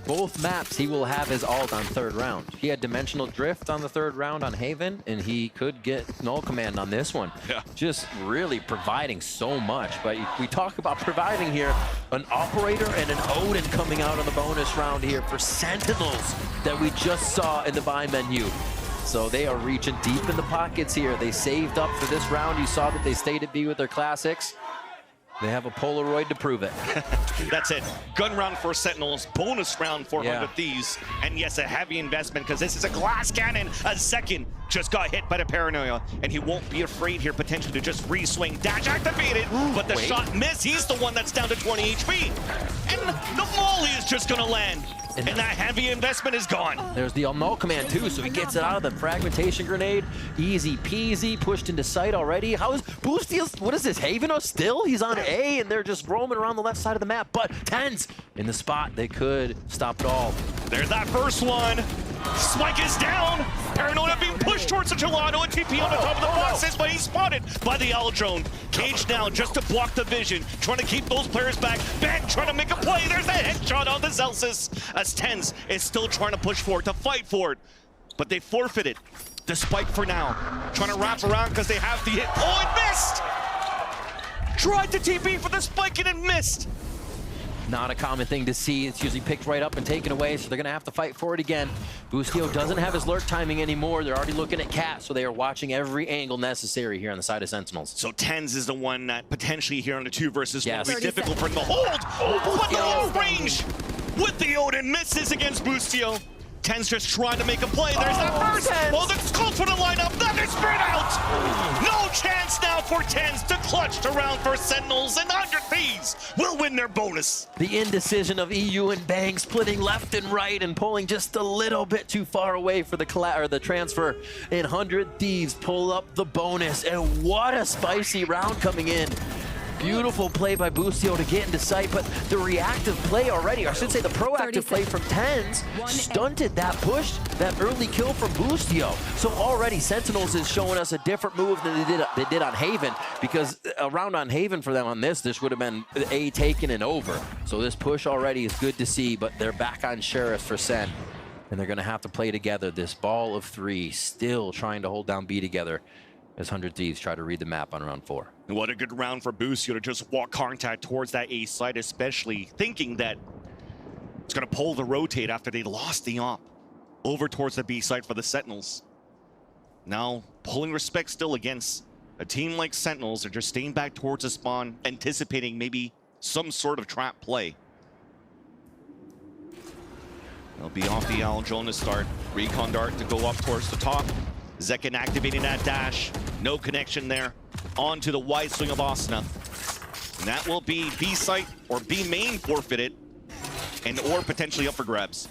both maps he will have his ult on 3rd round. He had Dimensional Drift on the 3rd round on Haven, and he could get Null Command on this one. Yeah. Just really providing so much. But we talk about providing here, an Operator and an Odin coming out on the bonus round here for Sentinels that we just saw in the buy menu. So they are reaching deep in the pockets here. They saved up for this round. You saw that they stayed at B with their classics. They have a Polaroid to prove it. That's it. Gun round for Sentinels, bonus round for 100 Thieves. And yes, a heavy investment because this is a glass cannon. A second just got hit by the Paranoia. And he won't be afraid here potentially to just re-swing. Dash activated, but the shot missed. He's the one that's down to 20 HP. And the volley is just going to land. And that heavy investment is gone. There's the null command too, so he gets it out of the fragmentation grenade. Easy peasy, pushed into sight already. How is Boostio, what is this, Haven or still? He's on A and they're just roaming around the left side of the map, but Tens in the spot, they could stop it all. There's that first one. Spike is down. Paranoia being pushed towards the Gelato. A TP on the top of the boxes, but he's spotted by the Aldrone. Cage down just to block the vision. Trying to keep those players back. Ben trying to make a play. There's that headshot on the Celsius. As Tens is still trying to push for it, to fight for it. But they forfeited The spike for now. Trying to wrap around because they have the hit. Oh, it missed! Tried to TP for the spike and it missed. Not a common thing to see. It's usually picked right up and taken away, so they're going to have to fight for it again. Boostio doesn't have his lurk timing anymore. They're already looking at Cat, so they are watching every angle necessary here on the side of Sentinels. So Tens is the one that potentially here on the 2 versus 1 Yes. will be difficult for him to hold. But the long range with the Odin misses against Boostio. Tens just trying to make a play. There's that first. Oh, the calls for the lineup. That is spread out. No chance now for Tens to clutch around for Sentinels, and 100 Thieves will win their bonus. The indecision of EU and Bang splitting left and right and pulling just a little bit too far away for the transfer. And 100 Thieves pull up the bonus. And what a spicy round coming in. Beautiful play by Boostio to get into sight, but the reactive play already, or I should say the proactive play from Tens, stunted that push, that early kill from Boostio. So already Sentinels is showing us a different move than they did on Haven, because a round on Haven for them on this would have been A taken and over. So this push already is good to see, but they're back on Sheriff for Sen, and they're gonna have to play together. This ball of 3 still trying to hold down B together as 100 Thieves try to read the map on round 4. What a good round for Boostio to just walk contact towards that A side, especially thinking that it's going to pull the rotate after they lost the op over towards the B side for the Sentinels. Now, pulling respect still against a team like Sentinels. They're just staying back towards the spawn, anticipating maybe some sort of trap play. They'll be off the Al Jonas start. Recon Dart to go up towards the top. Zekin activating that dash. No connection there. On to the wide swing of Asuna. And that will be B site or B main forfeited, and or potentially up for grabs.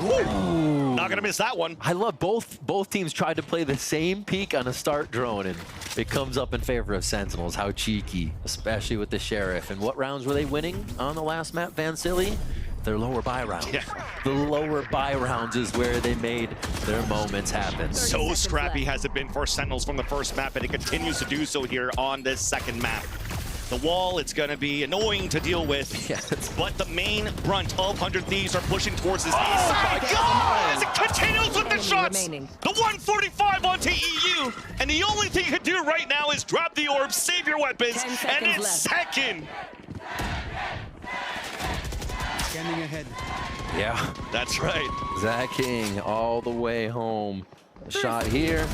Ooh. Not gonna miss that one. I love both teams tried to play the same peek on a start drone, and it comes up in favor of Sentinels. How cheeky, especially with the Sheriff. And what rounds were they winning on the last map, Van Silly? Their lower buy rounds. Yeah. The lower buy rounds is where they made their moments happen. So scrappy has it been for Sentinels from the first map, and it continues to do so here on this second map. The wall, it's going to be annoying to deal with, but the main brunt of 100 Thieves are pushing towards this east side. As it continues with the shots! The 145 onto EU, and the only thing you can do right now is drop the orb, save your weapons, and it's second! Scanning ahead. Yeah. That's right. Zach King all the way home. A shot here.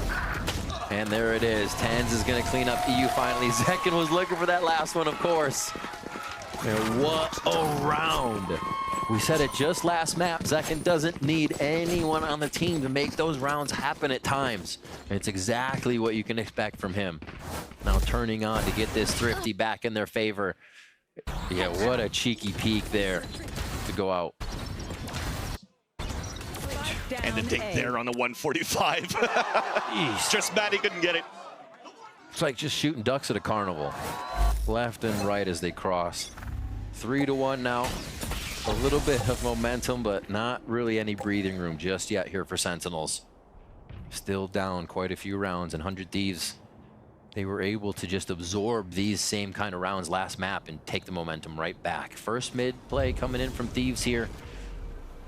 And there it is. Tens is going to clean up EU finally. Zekin was looking for that last one, of course. And what a round. We said it just last map. Zekin doesn't need anyone on the team to make those rounds happen at times. And it's exactly what you can expect from him. Now turning on to get this Thrifty back in their favor. Yeah, what a cheeky peek there to go out. And the dig there on the 145. Just mad he couldn't get it. It's like just shooting ducks at a carnival. Left and right as they cross. 3-1 now. A little bit of momentum, but not really any breathing room just yet here for Sentinels. Still down quite a few rounds, and 100 Thieves, they were able to just absorb these same kind of rounds last map and take the momentum right back. First mid play coming in from Thieves here.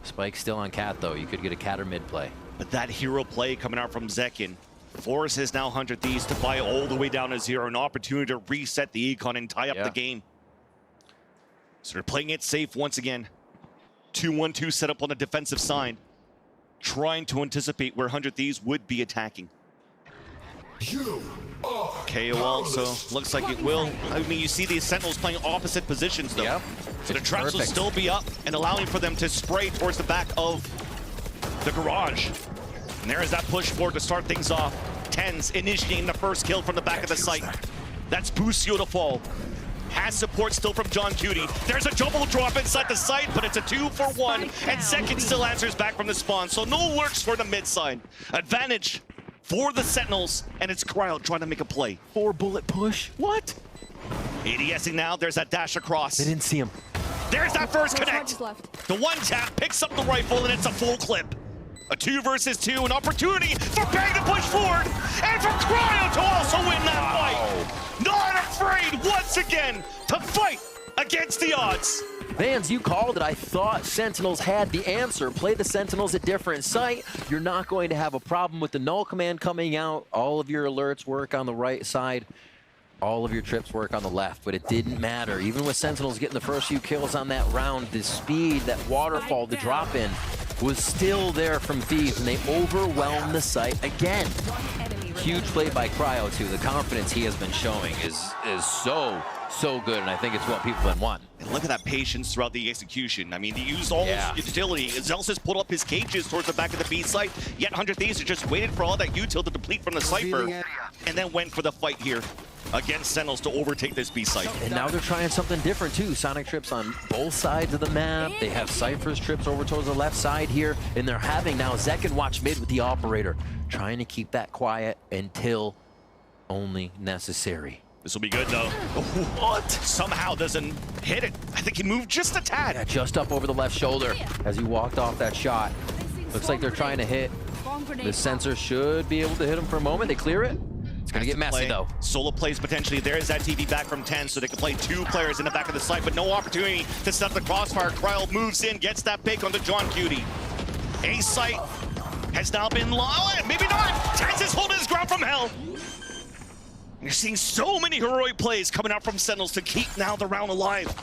Spike still on Cat, though. You could get a Cat or mid play. But that hero play coming out from Zekin forces now 100 Thieves to buy all the way down to 0. An opportunity to reset the econ and tie up the game. So they're playing it safe once again. 2-1-2 set up on the defensive side. Trying to anticipate where 100 Thieves would be attacking. KO also looks like it will. I mean, you see these Sentinels playing opposite positions, though. So the traps will still be up and allowing for them to spray towards the back of the garage. And there is that push forward to start things off. Tens initiating the first kill from the back of the site. That's Boostio to fall. Has support still from John Cutie. There's a double drop inside the site, but it's a 2-for-1. And Zekin still answers back from the spawn. So no lurks for the mid side. Advantage for the Sentinels, and it's Cryo trying to make a play. 4-bullet push? What? ADSing now, there's that dash across. They didn't see him. There's that first connect. The one tap picks up the rifle, and it's a full clip. A 2 versus 2, an opportunity for Bang to push forward, and for Cryo to also win that fight. Not afraid once again to fight against the odds. Vans, you called it. I thought Sentinels had the answer. Play the Sentinels at different site. You're not going to have a problem with the null command coming out. All of your alerts work on the right side. All of your trips work on the left, but it didn't matter. Even with Sentinels getting the first few kills on that round, the speed, that waterfall, the drop in was still there from Thieves, and they overwhelmed the site again. Huge play by Cryo too. The confidence he has been showing is so good, and I think it's what people have been wanting. And look at that patience throughout the execution. I mean, he used all his utility. Zelsis pulled up his cages towards the back of the B site, yet 100 Thieves just waited for all that util to deplete from the Cypher, and then went for the fight here against Sentinels to overtake this B site. And now they're trying something different too. Sonic trips on both sides of the map. They have Cypher's trips over towards the left side here, and they're having now Zek and watch mid with the operator, trying to keep that quiet until only necessary. This will be good though. What? Somehow doesn't hit it. I think he moved just a tad. Yeah, just up over the left shoulder as he walked off that shot. Looks like they're trying to hit. The sensor should be able to hit him for a moment. They clear it. It's going to get messy though. Solo plays potentially. There's that TV back from 10, so they can play 2 players in the back of the site, but no opportunity to set up the crossfire. Cryo moves in, gets that pick onto John Cutie. A site has now been lost. Maybe not. Tens is holding his ground from hell. You're seeing so many heroic plays coming out from Sentinels to keep now the round alive.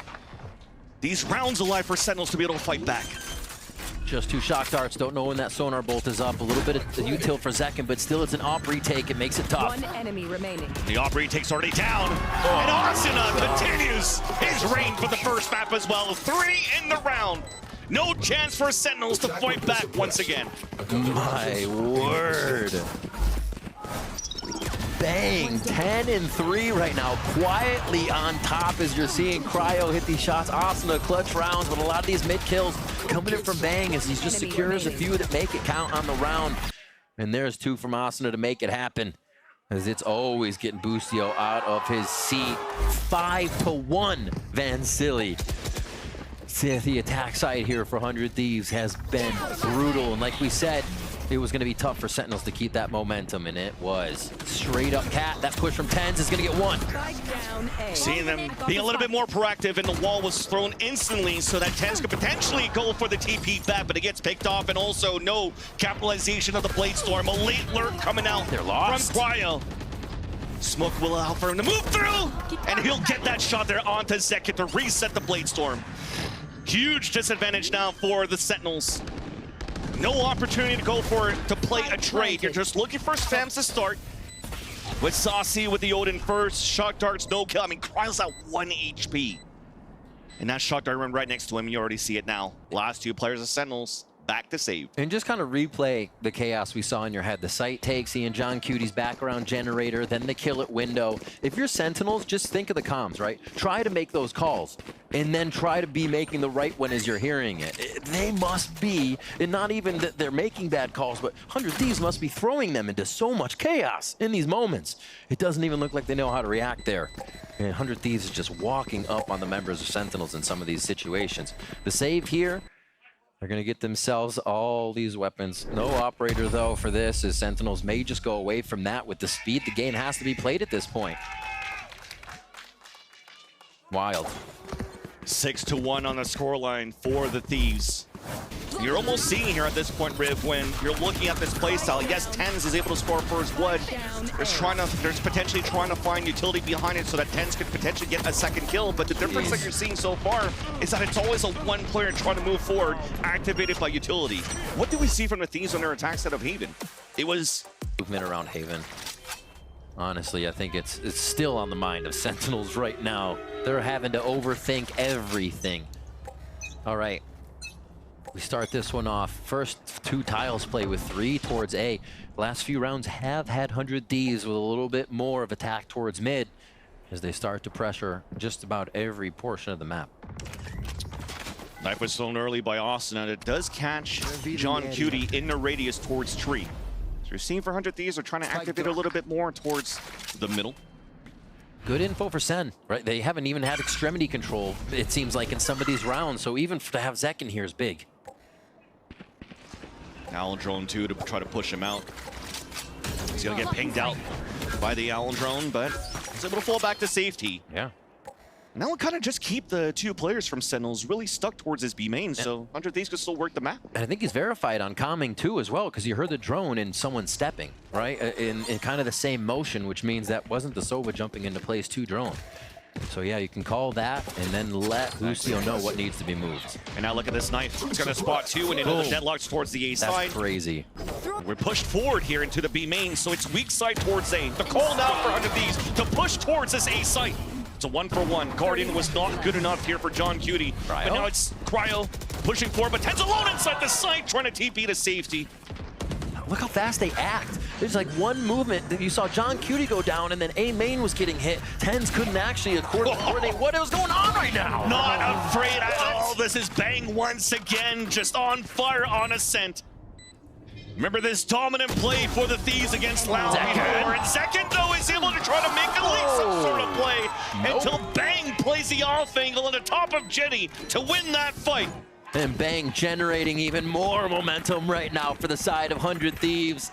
These rounds alive for Sentinels to be able to fight back. Just 2 shock darts. Don't know when that sonar bolt is up. A little bit of util for Zekin, but still it's an op retake. It makes it tough. 1 enemy remaining. The op retake's already down. And Asuna continues his reign for the first map as well. 3 in the round. No chance for Sentinels to fight back once again. My word. Bang, 10 and 3 right now, quietly on top as you're seeing Cryo hit these shots. Asuna clutch rounds, but a lot of these mid kills coming in from Bang as he just secures a few that make it count on the round. And there's 2 from Asuna to make it happen, as it's always getting Boostio out of his seat. 5-1 Van Silly. The attack side here for 100 Thieves has been brutal, and like we said, it was going to be tough for Sentinels to keep that momentum, and it was. Straight up Cat, that push from Tens is going to get 1. Seeing them being a little bit more proactive, and the wall was thrown instantly so that Tens could potentially go for the TP back, but it gets picked off, and also no capitalization of the Blade Storm. A late lurk coming out They're lost. from Cryo. Smoke will allow for him to move through, and he'll get that shot there onto Zekit to reset the Blade Storm. Huge disadvantage now for the Sentinels. No opportunity to go for it, to play a trade. You're just looking for spams to start. With Saucy with the Odin first, shock darts, no kill. I mean, Cryo's at 1 HP. And that shock dart run right next to him, you already see it now. Last 2 players of Sentinels, back to save. And just kind of replay the chaos we saw in your head. The site take, seeing John Cutie's background generator, then the kill at window. If you're Sentinels, just think of the comms, right? Try to make those calls, and then try to be making the right one as you're hearing it. They must be, and not even that they're making bad calls, but 100 Thieves must be throwing them into so much chaos in these moments. It doesn't even look like they know how to react there. And 100 Thieves is just walking up on the members of Sentinels in some of these situations. The save here, they're going to get themselves all these weapons. No operator, though, for this, as Sentinels may just go away from that with the speed the game has to be played at this point. Wild. 6-1 on the scoreline for the Thieves. You're almost seeing here at this point, Riv, when you're looking at this playstyle. Yes, Tens is able to score first blood. There's potentially trying to find utility behind it so that Tens could potentially get a second kill. But the difference that you're seeing so far is that it's always a 1 player trying to move forward, activated by utility. What did we see from the Thieves on their attacks out of Haven? It was movement around Haven. Honestly, I think it's still on the mind of Sentinels right now. They're having to overthink everything. All right. We start this one off. First 2 tiles play with 3 towards A. Last few rounds have had 100 Thieves with a little bit more of attack towards mid as they start to pressure just about every portion of the map. Knife was thrown early by Austin, and it does catch John Cutie in the radius towards tree. So you're seeing for 100 Thieves are trying to activate a little bit more towards the middle. Good info for Sen, right? They haven't even had extremity control, it seems like, in some of these rounds. So even to have Zek in here is big. Owl drone too to try to push him out. He's gonna get pinged out by the Owl drone, but he's able to fall back to safety. Yeah. And that will kind of just keep the two players from Sentinels really stuck towards his B main, so 100 Thieves could still work the map. And I think he's verified on calming too as well, because you heard the drone and someone stepping, right? In kind of the same motion, which means that wasn't the Sova jumping into place 2 drone. So yeah, you can call that and then let Lucio know what needs to be moved. And now look at this knife. It's going to spot 2 and into the deadlocks towards the A side. That's crazy. We're pushed forward here into the B main, so it's weak side towards A. The call now for 100 Thieves to push towards this A site. It's a 1-for-1. Guardian was not good enough here for John Cutie. But now it's Cryo pushing forward, but Ted's alone inside the site, trying to TP to safety. Look how fast they act. There's like one movement that you saw John Cutie go down and then A main was getting hit. Tens couldn't actually coordinate what was going on right now. Not afraid at all. This is Bang once again, just on fire on Ascent. Remember this dominant play for the Thieves against Loud before. And second, though, is able to try to make at least some sort of play until Bang plays the off angle on the top of Jenny to win that fight. And Bang generating even more momentum right now for the side of 100 Thieves.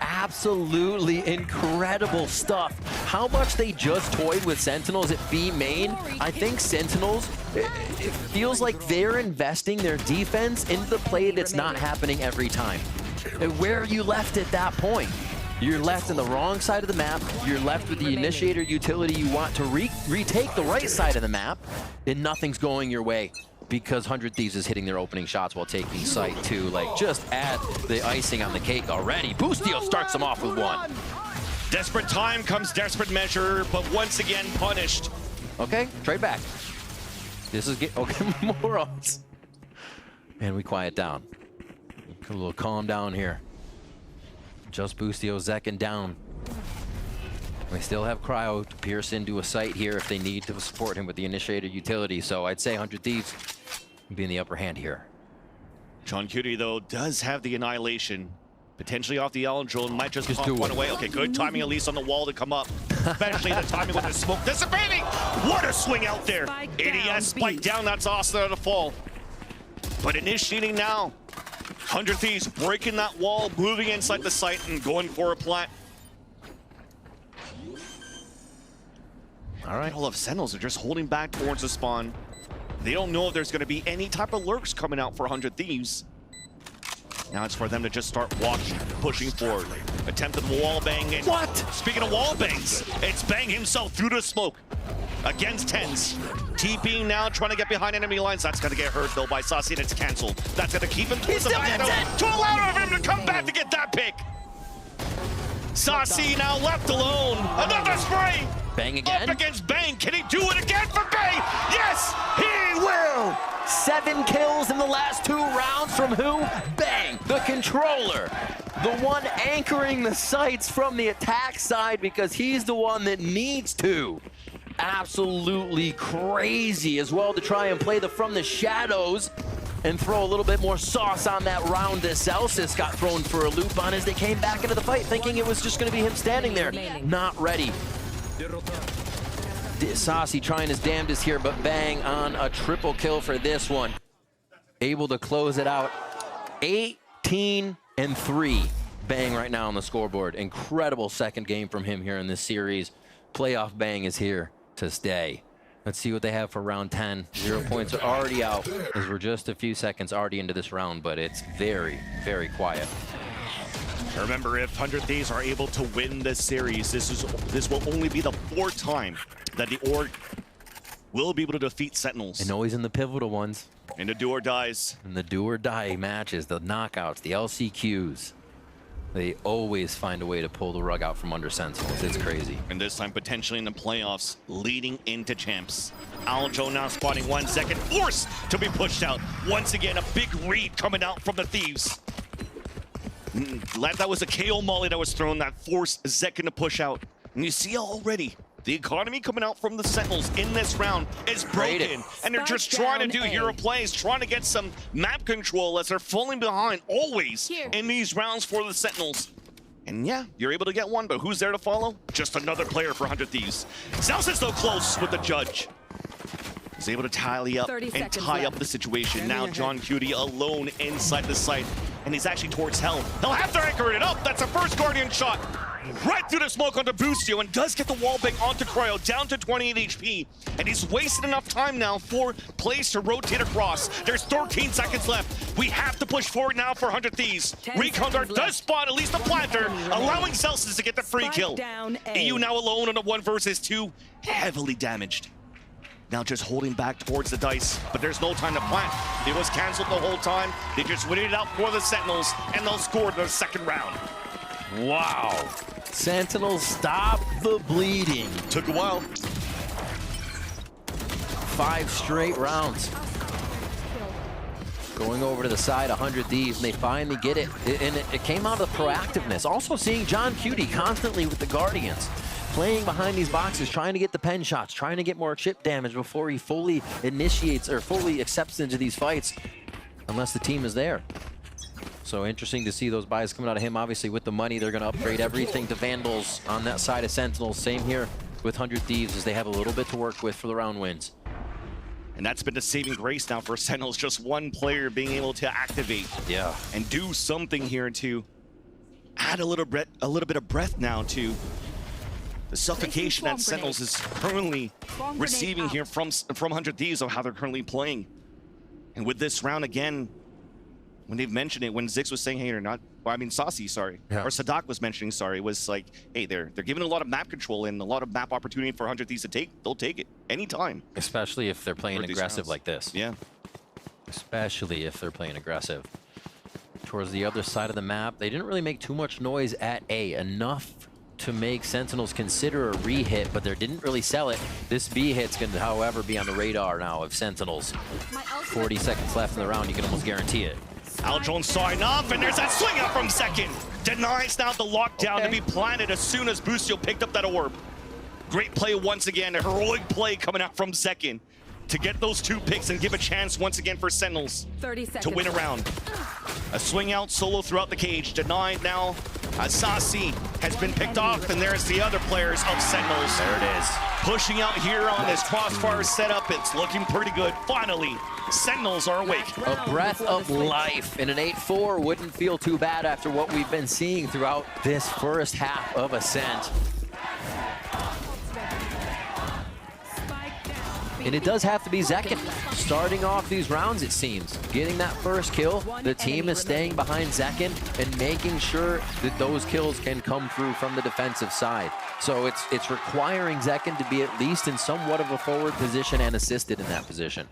Absolutely incredible stuff. How much they just toyed with Sentinels at B main. I think Sentinels, it feels like they're investing their defense into the play that's not happening every time. And where are you left at that point? You're left in the wrong side of the map. You're left with the initiator utility you want to retake the right side of the map, and nothing's going your way because 100 Thieves is hitting their opening shots while taking site too. Like, just add the icing on the cake already. Boostio starts them off with 1. Desperate time comes desperate measure, but once again punished. Okay, trade back. This is okay, morons. And we quiet down. A little calm down here. Just Boostio Zekin down. We still have Cryo to pierce into a site here if they need to support him with the initiator utility. So I'd say 100 Thieves be in the upper hand here. John Cutie, though, does have the Annihilation. Potentially off the Ellen drone, might just pop one away. Okay, good timing at least on the wall to come up. Especially the timing with the smoke dissipating. What a swing out there. ADS spike down, that's awesome to fall. But initiating now. 100 Thieves breaking that wall, moving inside the site and going for a plant. All right, all of Sentinels are just holding back towards the spawn. They don't know if there's going to be any type of lurks coming out for 100 Thieves. Now it's for them to just start walking, pushing forward. Attempted wall bang. And what? Speaking of wall bangs, it's Bang himself through the smoke against Tens. TPing now, trying to get behind enemy lines. That's going to get hurt, though, by Saucy, and it's canceled. That's going to keep him towards the back, to allow him to come back to get that pick. Saucy now left alone. Another spray. Bang again. Up against Bang. Can he do it again for Bang? Yes, he will. 7 kills in the last 2 rounds from who? Bang, the controller. The one anchoring the sights from the attack side because he's the one that needs to. Absolutely crazy as well to try and play the from the shadows and throw a little bit more sauce on that round as Celsius got thrown for a loop on as they came back into the fight thinking it was just going to be him standing there. Not ready. Saucy trying his damnedest here, but Bang on a triple kill for this one. Able to close it out. 18-3. Bang right now on the scoreboard. Incredible second game from him here in this series. Playoff Bang is here to stay. Let's see what they have for round 10. 0 points are already out as we're just a few seconds already into this round, but it's very, very quiet. Remember, if 100 Thieves are able to win this series, this will only be the 4th time that the org will be able to defeat Sentinels. And always in the pivotal ones. In the do or dies. In the do or die matches, the knockouts, the LCQs. They always find a way to pull the rug out from under Sentinels. It's crazy. And this time potentially in the playoffs, leading into champs. Aljo now spotting 1 second, forced to be pushed out. Once again, a big read coming out from the Thieves. That was a KO molly that was thrown that forced Zekin to push out. And you see already, the economy coming out from the Sentinels in this round is broken. And they're just trying to do hero plays, trying to get some map control as they're falling behind always in these rounds for the Sentinels. And yeah, you're able to get one, but who's there to follow? Just another player for 100 Thieves. Zeus is so close with the judge. He's able to tally up and tie up the situation. Now John Cutie alone inside the site, and he's actually towards Hell. He'll have to anchor it up. That's a first Guardian shot. Right through the smoke onto Bustio and does get the wall bang onto Cryo, down to 28 HP. And he's wasted enough time now for plays to rotate across. There's 13 seconds left. We have to push forward now for 100 Thieves. Recon Dart does spot at least a planter, allowing Celsius to get the free kill. EU now alone on a 1 versus 2, heavily damaged. Now just holding back towards the dice, but there's no time to plant. It was canceled the whole time. They just waited it out for the Sentinels, and they'll score the second round. Wow. Sentinels, stop the bleeding. Took a while. 5 straight rounds. Going over to the side, 100 Thieves, and they finally get it. And it came out of the proactiveness. Also seeing John Cutie constantly with the Guardians, playing behind these boxes, trying to get the pen shots, trying to get more chip damage before he fully initiates or fully accepts into these fights, unless the team is there. So interesting to see those buys coming out of him. Obviously, with the money, they're going to upgrade everything to Vandals on that side of Sentinels. Same here with 100 Thieves, as they have a little bit to work with for the round wins. And that's been the saving grace now for Sentinels, just one player being able to activate and do something here to add a little bit of breath now to the suffocation that Sentinels is currently receiving here from 100 Thieves of how they're currently playing. And with this round again, when they've mentioned it, when Zix was saying, hey, they're not, well, I mean, Saucy, sorry, or Sadak was mentioning, sorry, was like, hey, they're giving a lot of map control and a lot of map opportunity for 100 Thieves to take. They'll take it anytime. Especially if they're playing aggressive like this. Yeah. Especially if they're playing aggressive. Towards the other side of the map, they didn't really make too much noise at A, enough to make Sentinels consider a re-hit, but they didn't really sell it. This B hit's going to, however, be on the radar now of Sentinels. 40 seconds left in the round, you can almost guarantee it. Aldron saw enough, and there's that swing up from second. Denies now the lockdown to be planted as soon as Bustio picked up that orb. Great play once again, a heroic play coming out from second to get those 2 picks and give a chance once again for Sentinels to win a round. A swing out solo throughout the cage, denied now. Asasi has been picked off, and there's the other players of Sentinels. There it is. Pushing out here on this crossfire setup, it's looking pretty good. Finally, Sentinels are awake. A breath of life in an 8-4 wouldn't feel too bad after what we've been seeing throughout this first half of Ascent. And it does have to be Zekin starting off these rounds, it seems. Getting that first kill, the team is staying behind Zekin and making sure that those kills can come through from the defensive side. So it's requiring Zekin to be at least in somewhat of a forward position and assisted in that position.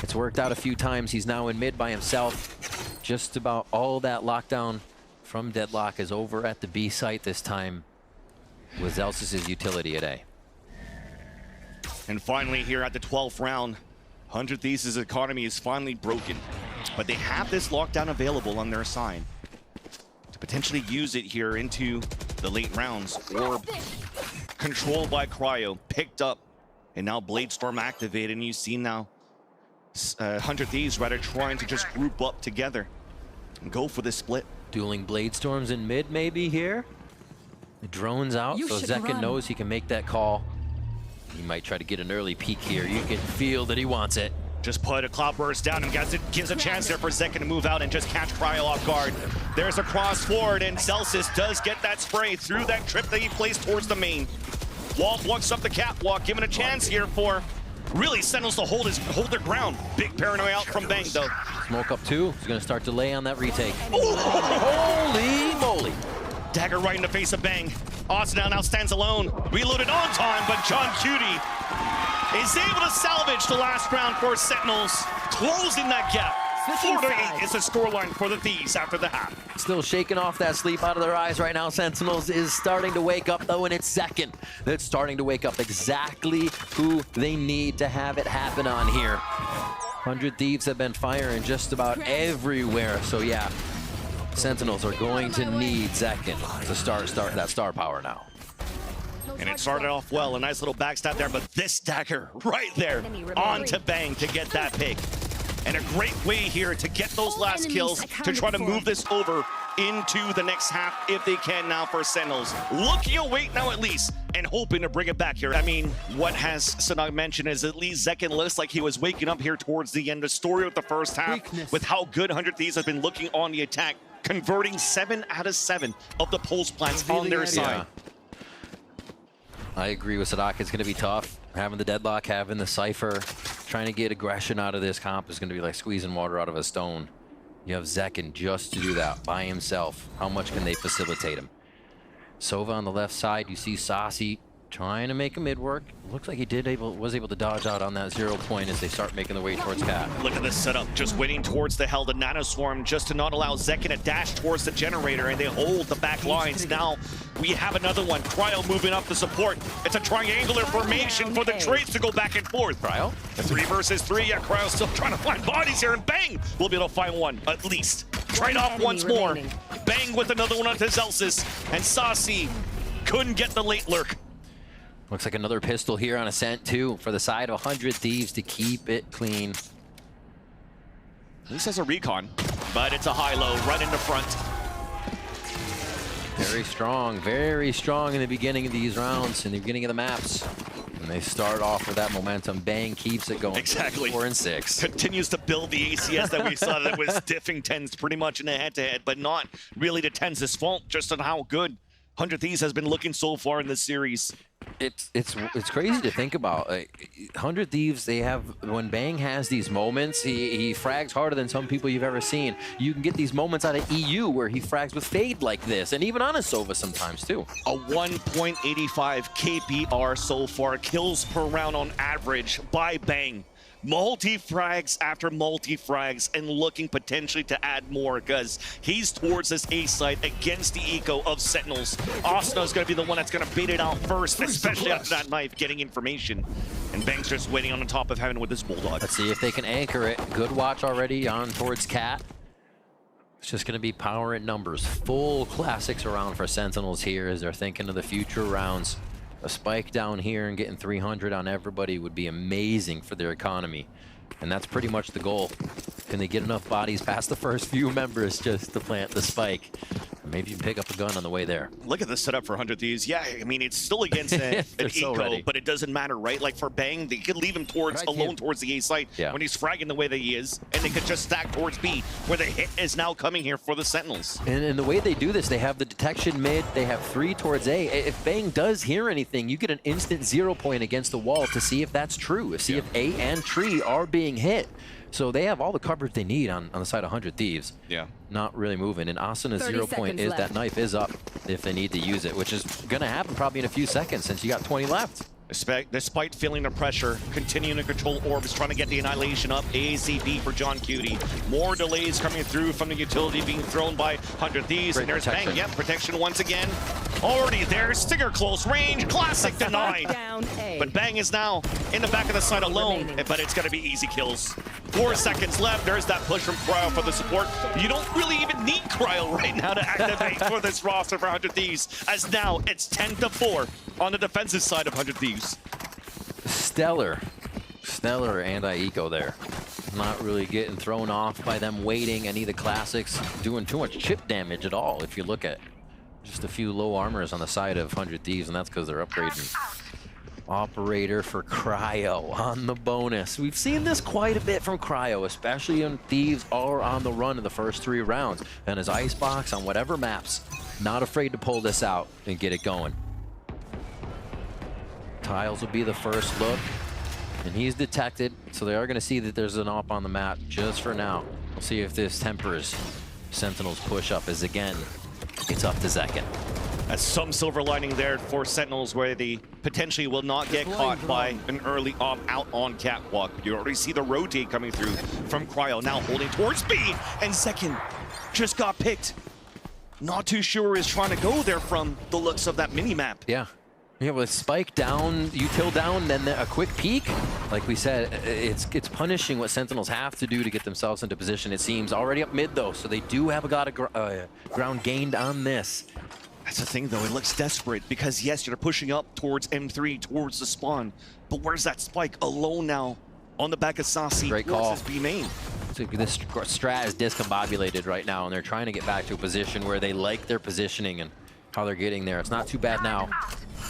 It's worked out a few times. He's now in mid by himself. Just about all that lockdown from Deadlock is over at the B site this time with Zelsis' utility at A. And finally here at the 12th round, 100 Thieves' economy is finally broken. But they have this lockdown available on their side to potentially use it here into the late rounds. Orb controlled by Cryo, picked up, and now Blade Storm activated. And you see now 100 Thieves rather trying to just group up together and go for this split. Dueling Blade Storms in mid maybe here. The drone's out, so Zekin knows he can make that call. He might try to get an early peek here. You can feel that he wants it. Just put a cloud burst down and gives a chance there for Zekin to move out and just catch Cryo off guard. There's a cross forward, and Celsius does get that spray through that trip that he plays towards the main. Wall walks up the catwalk, giving a chance here for really Sentinels to hold their ground. Big paranoia out from Bang though. Smoke up 2. He's going to start to lay on that retake. Holy moly. Dagger right in the face of Bang. Austin now stands alone. Reloaded on time, but John Cutie is able to salvage the last round for Sentinels, closing that gap. 4-8 is the scoreline for the Thieves after the half. Still shaking off that sleep out of their eyes right now. Sentinels is starting to wake up though, and it's Zekin that's starting to wake up, exactly who they need to have it happen on here. 100 Thieves have been firing just about everywhere, so yeah. Sentinels are going to need Zekin to start that star power now. And it started off well, a nice little backstab there, but this dagger right there onto Bang to get that pick. And a great way here to get those last kills to try to move this over into the next half if they can now for Sentinels. Looking away now at least and hoping to bring it back here. I mean, what has Sanag mentioned is at least Zekin looks like he was waking up here towards the end. The story of the first half with how good 100 Thieves has been looking on the attack, converting 7 out of 7 of the pulse plants on their side. I agree with Sadak. It's going to be tough. Having the deadlock, having the Cypher, trying to get aggression out of this comp is going to be like squeezing water out of a stone. You have Zekin just to do that by himself. How much can they facilitate him? Sova on the left side, you see Saucy trying to make a mid work. Looks like he was able to dodge out on that 0 point as they start making their way towards Cat. Look at this setup, just waiting towards the Hell, the Nano Swarm, just to not allow Zekin to dash towards the generator, and they hold the back lines. Now we have another one. Cryo moving up the support. It's a triangular formation for the trades to go back and forth. Cryo? 3 versus 3. Yeah, Cryo's still trying to find bodies here, and bang! We'll be able to find one, at least. Trade off once more. Bang with another one onto Zelsis, and Saucy couldn't get the late lurk. Looks like another pistol here on Ascent too for the side of 100 Thieves to keep it clean. At least has a recon, but it's a high-low right in the front. Very strong in the beginning of these rounds, in the beginning of the maps. And they start off with that momentum. Bang keeps it going. Exactly. 4 and 6. Continues to build the ACS that we saw that was diffing TenZ pretty much in a head-to-head, but not really to TenZ's fault, just on how good 100 Thieves has been looking so far in this series. It's crazy to think about. 100 Thieves, they have, when Bang has these moments, he frags harder than some people you've ever seen. You can get these moments out of EU where he frags with fade like this, and even on a Sova sometimes too. A 1.85 KPR so far, kills per round on average by Bang. Multi-frags after multi-frags, and looking potentially to add more because he's towards this A site against the eco of Sentinels. Asuna is going to be the one that's going to bait it out first, especially after that knife getting information. And Bang's just waiting on the top of heaven with his Bulldog. Let's see if they can anchor it. Good watch already on towards Cat. It's just going to be power in numbers. Full classics around for Sentinels here as they're thinking of the future rounds. A spike down here and getting 300 on everybody would be amazing for their economy. And that's pretty much the goal. Can they get enough bodies past the first few members just to plant the spike? Maybe you can pick up a gun on the way there. Look at the setup for 100 Thieves. Yeah, I mean, it's still against an eco, but it doesn't matter, right? Like for Bang, they could leave him towards alone towards the A site when he's fragging the way that he is, and they could just stack towards B, where the hit is now coming here for the Sentinels. And the way they do this, they have the detection mid, they have 3 towards A. If Bang does hear anything, you get an instant 0 point against the wall to see if that's true, see if A and Tree are being hit. So they have all the coverage they need on the side of 100 Thieves. Yeah. Not really moving. And Asuna's 0 point is that knife is up if they need to use it, which is going to happen probably in a few seconds since you got 20 left. Despite feeling the pressure, continuing to control orbs, trying to get the annihilation up. AACB for John Cutie. More delays coming through from the utility being thrown by 100 Thieves. And there's Bang. Yep, protection once again. Already there. Stinger close range. Classic denied. But Bang is now in the back of the side alone. But it's going to be easy kills. 4 seconds left. There's that push from Cryo for the support. You don't really even need Cryo right now to activate for this roster for 100 Thieves. As now it's 10-4 on the defensive side of 100 Thieves. Stellar anti-eco there. Not really getting thrown off by them waiting. Any of the classics doing too much chip damage at all. If you look at just a few low armors on the side of 100 Thieves, and that's because they're upgrading. Operator for Cryo on the bonus. We've seen this quite a bit from Cryo, especially when Thieves are on the run in the first 3 rounds. And his Icebox on whatever maps, not afraid to pull this out and get it going. Tiles will be the first look, and he's detected, so they are going to see that there's an op on the map just for now. We'll see if this tempers Sentinels push up, as again, it's up to Zekin. That's some silver lining there for Sentinels, where they potentially will not get caught by an early op out on Catwalk. You already see the rotate coming through from Cryo, now holding towards B, and Zekin just got picked. Not too sure where he's trying to go there from the looks of that mini-map. Yeah, with Spike down, util down, then a quick peek. Like we said, it's punishing what Sentinels have to do to get themselves into position, it seems. Already up mid, though, so they do have a lot of ground gained on this. That's the thing, though. It looks desperate because, yes, you're pushing up towards M3, towards the spawn. But where's that Spike alone now on the back of Saucy? Great call. This B main. So this strat is discombobulated right now, and they're trying to get back to a position where they like their positioning and how they're getting there. It's not too bad now.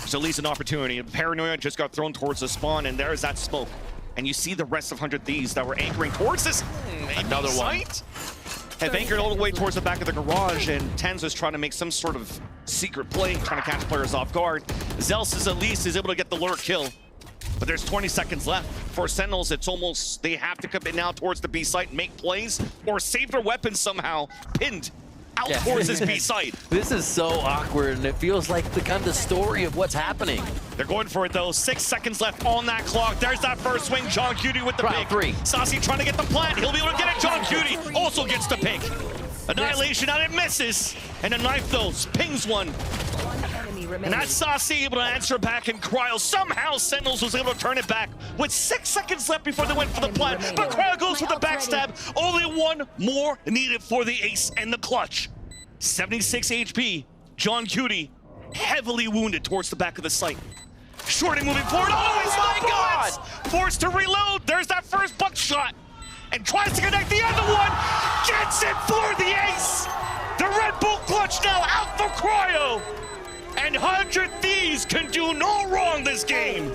So at least an opportunity. Paranoia just got thrown towards the spawn, and there's that smoke. And you see the rest of 100 Thieves that were anchoring towards this. Another one. Have anchored all the way towards the back of the garage, and Tens is trying to make some sort of secret play, trying to catch players off guard. Zels at least is able to get the lure kill. But there's 20 seconds left. For Sentinels, it's almost, they have to commit now towards the B site and make plays, or save their weapons somehow, pinned out towards this B site. This is so awkward, and it feels like the kind of story of what's happening. They're going for it though. 6 seconds left on that clock. There's that first swing. John Cutie with the pick. 3. Saucy trying to get the plant. He'll be able to get it. John Cutie also gets the pick. Annihilation out, it misses. And a knife though, pings one. And that's Saucy able to answer back, and Cryo somehow Sentinels was able to turn it back with 6 seconds left before they went for the plant. But Cryo goes for the backstab. Only one more needed for the ace and the clutch. 76 HP. John Cutie heavily wounded towards the back of the site. Shorty moving forward. Oh, it's my God! Forced to reload. There's that first buckshot. And tries to connect the other one. Gets it for the ace. The Red Bull clutch now out for Cryo. And 100 Thieves can do no wrong this game.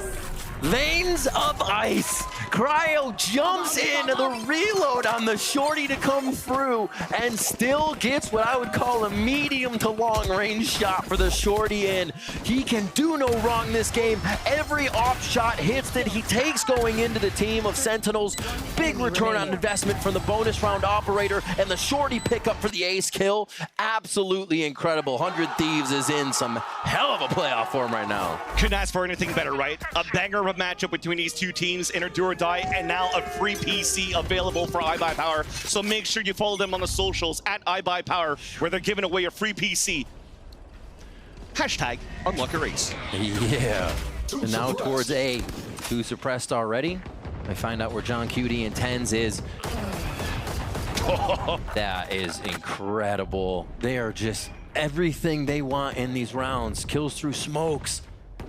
Veins of ice. Cryo jumps into the reload on the shorty to come through and still gets what I would call a medium to long range shot for the shorty in. He can do no wrong this game. Every off shot hits that he takes going into the team of Sentinels. Big return on investment from the bonus round operator, and the shorty pickup for the ace kill. Absolutely incredible. 100 Thieves is in some hell of a playoff form right now. Couldn't ask for anything better, right? A banger of a matchup between these two teams, in a do or die, and now a free PC available for iBuyPower. So make sure you follow them on the socials at iBuyPower, where they're giving away a free PC. Hashtag unlock your ace. Yeah. And now towards A. 2 suppressed already. I find out where John Cutie and Tens is. That is incredible. They are just everything they want in these rounds. Kills through smokes.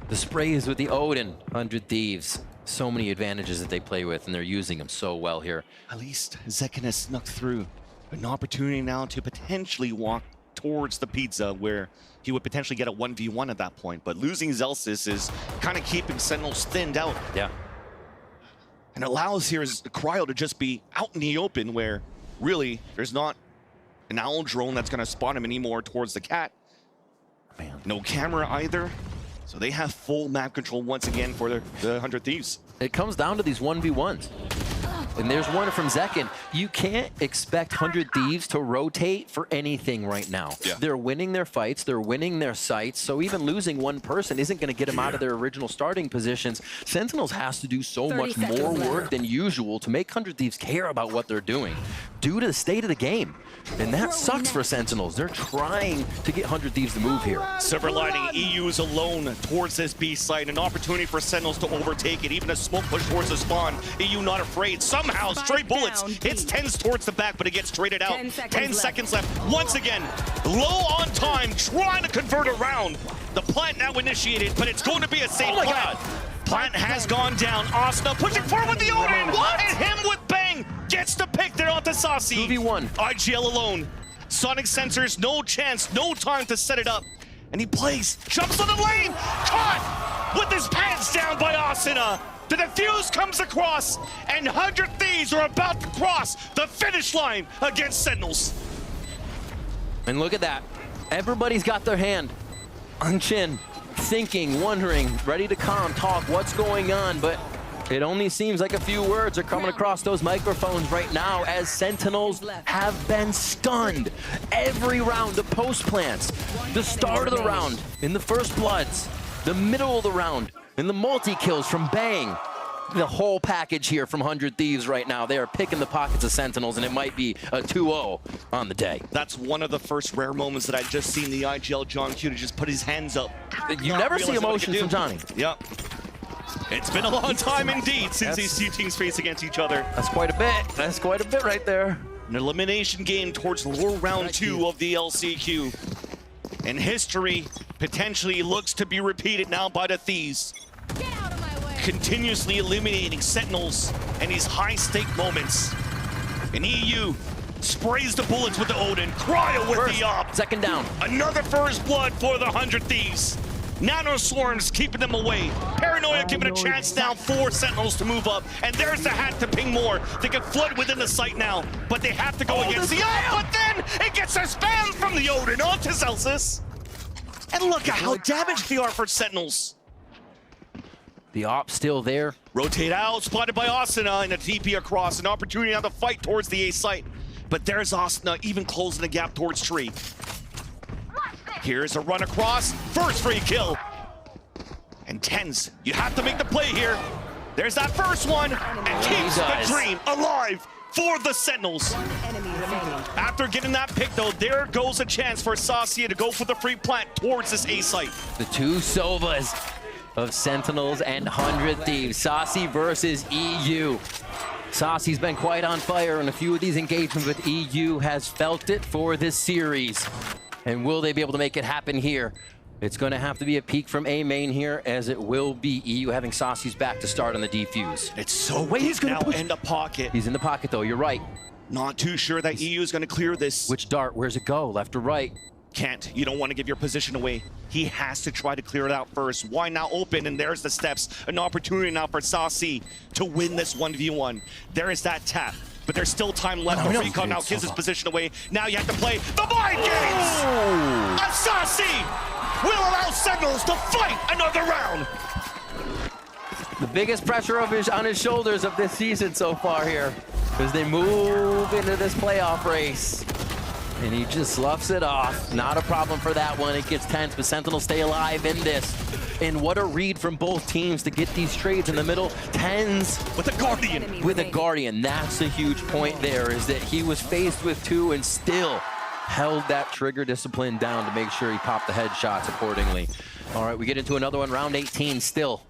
The sprays with the Odin. 100 Thieves. So many advantages that they play with, and they're using them so well here. At least Zekin has snuck through. An opportunity now to potentially walk towards the pizza, where he would potentially get a 1v1 at that point. But losing Zelsis is kind of keeping Sentinels thinned out. Yeah. And allows here is Cryo to just be out in the open, where really there's not an owl drone that's going to spot him anymore towards the cat. Man. No camera either. So they have full map control once again for the 100 Thieves. It comes down to these 1v1s. And there's one from Zekin. You can't expect 100 Thieves to rotate for anything right now. Yeah. They're winning their fights, they're winning their sites, so even losing one person isn't going to get them out of their original starting positions. Sentinels has to do so much more work than usual to make 100 Thieves care about what they're doing due to the state of the game. And that sucks for Sentinels. They're trying to get 100 Thieves to move here. Silver lining, EU is alone towards this B site. An opportunity for Sentinels to overtake it. Even a smoke push towards the spawn. EU not afraid. Somehow, straight bullets. Hits Tens towards the back, but it gets traded out. 10 seconds left. Once again, low on time, trying to convert a round. The plant now initiated, but it's going to be a safe plant. Plant has gone down. Asna pushing forward with the Odin. What? And him with bang. Gets the pick there onto Saucy. 2v1. IGL alone. Sonic sensors, no chance, no time to set it up. And he plays, jumps on the lane, caught with his pants down by Asuna. The defuse comes across, and 100 Thieves are about to cross the finish line against Sentinels. And look at that. Everybody's got their hand on chin, thinking, wondering, ready to talk, what's going on, but it only seems like a few words are coming across those microphones right now, as Sentinels have been stunned. Every round, the post plants, the start of the round, in the first bloods, the middle of the round, and the multi-kills from Bang. The whole package here from 100 Thieves right now. They are picking the pockets of Sentinels, and it might be a 2-0 on the day. That's one of the first rare moments that I've just seen the IGL John Q to just put his hands up. You never see emotions from Johnny. Yep. It's been a long time indeed since these two teams face against each other. That's quite a bit. That's quite a bit right there. An elimination game towards lure round 2 of the LCQ. And history potentially looks to be repeated now by the Thieves. Continuously eliminating Sentinels in these high-stake moments. And EU sprays the bullets with the Odin. Cryo with the op. Second down. Another first blood for the 100 Thieves. Nano Swarms keeping them away. Paranoia giving a chance now for Sentinels to move up. And there's the hat to ping more. They can flood within the site now, but they have to go against the but then it gets a spam from the Odin onto Celsius. And look at how damaged they are for Sentinels. The op's still there. Rotate out, spotted by Asuna, and a TP across. An opportunity now to fight towards the A site. But there's Asuna even closing the gap towards Tree. Here's a run across, first free kill. And Tens, you have to make the play here. There's that first one, and keeps the dream alive for the Sentinels. After getting that pick though, there goes a chance for Sasia to go for the free plant towards this A site. The two Sovas of Sentinels and 100 Thieves. Saucy versus EU. Saucy's been quite on fire in a few of these engagements, but EU has felt it for this series. And will they be able to make it happen here? It's going to have to be a peek from A main here, as it will be EU having Saucy's back to start on the defuse. It's so he's going to in the pocket. He's in the pocket though, you're right. Not too sure that EU is going to clear this. Which dart? Where's it go? Left or right? Can't. You don't want to give your position away. He has to try to clear it out first. Why now open? And there's the steps. An opportunity now for Saucy to win this 1v1. There is that tap. But there's still time left. The recon now gives his position away. Now you have to play the mind games! And Saucy will allow Sentinels to fight another round! The biggest pressure on his shoulders of this season so far here, as they move into this playoff race. And he just sloughs it off. Not a problem for that one. It gets tense, but Sentinels stay alive in this. And what a read from both teams to get these trades in the middle. Tens with a Guardian. With a Guardian. That's the huge point there, is that he was faced with two and still held that trigger discipline down to make sure he popped the headshots accordingly. All right, we get into another one, round 18 still.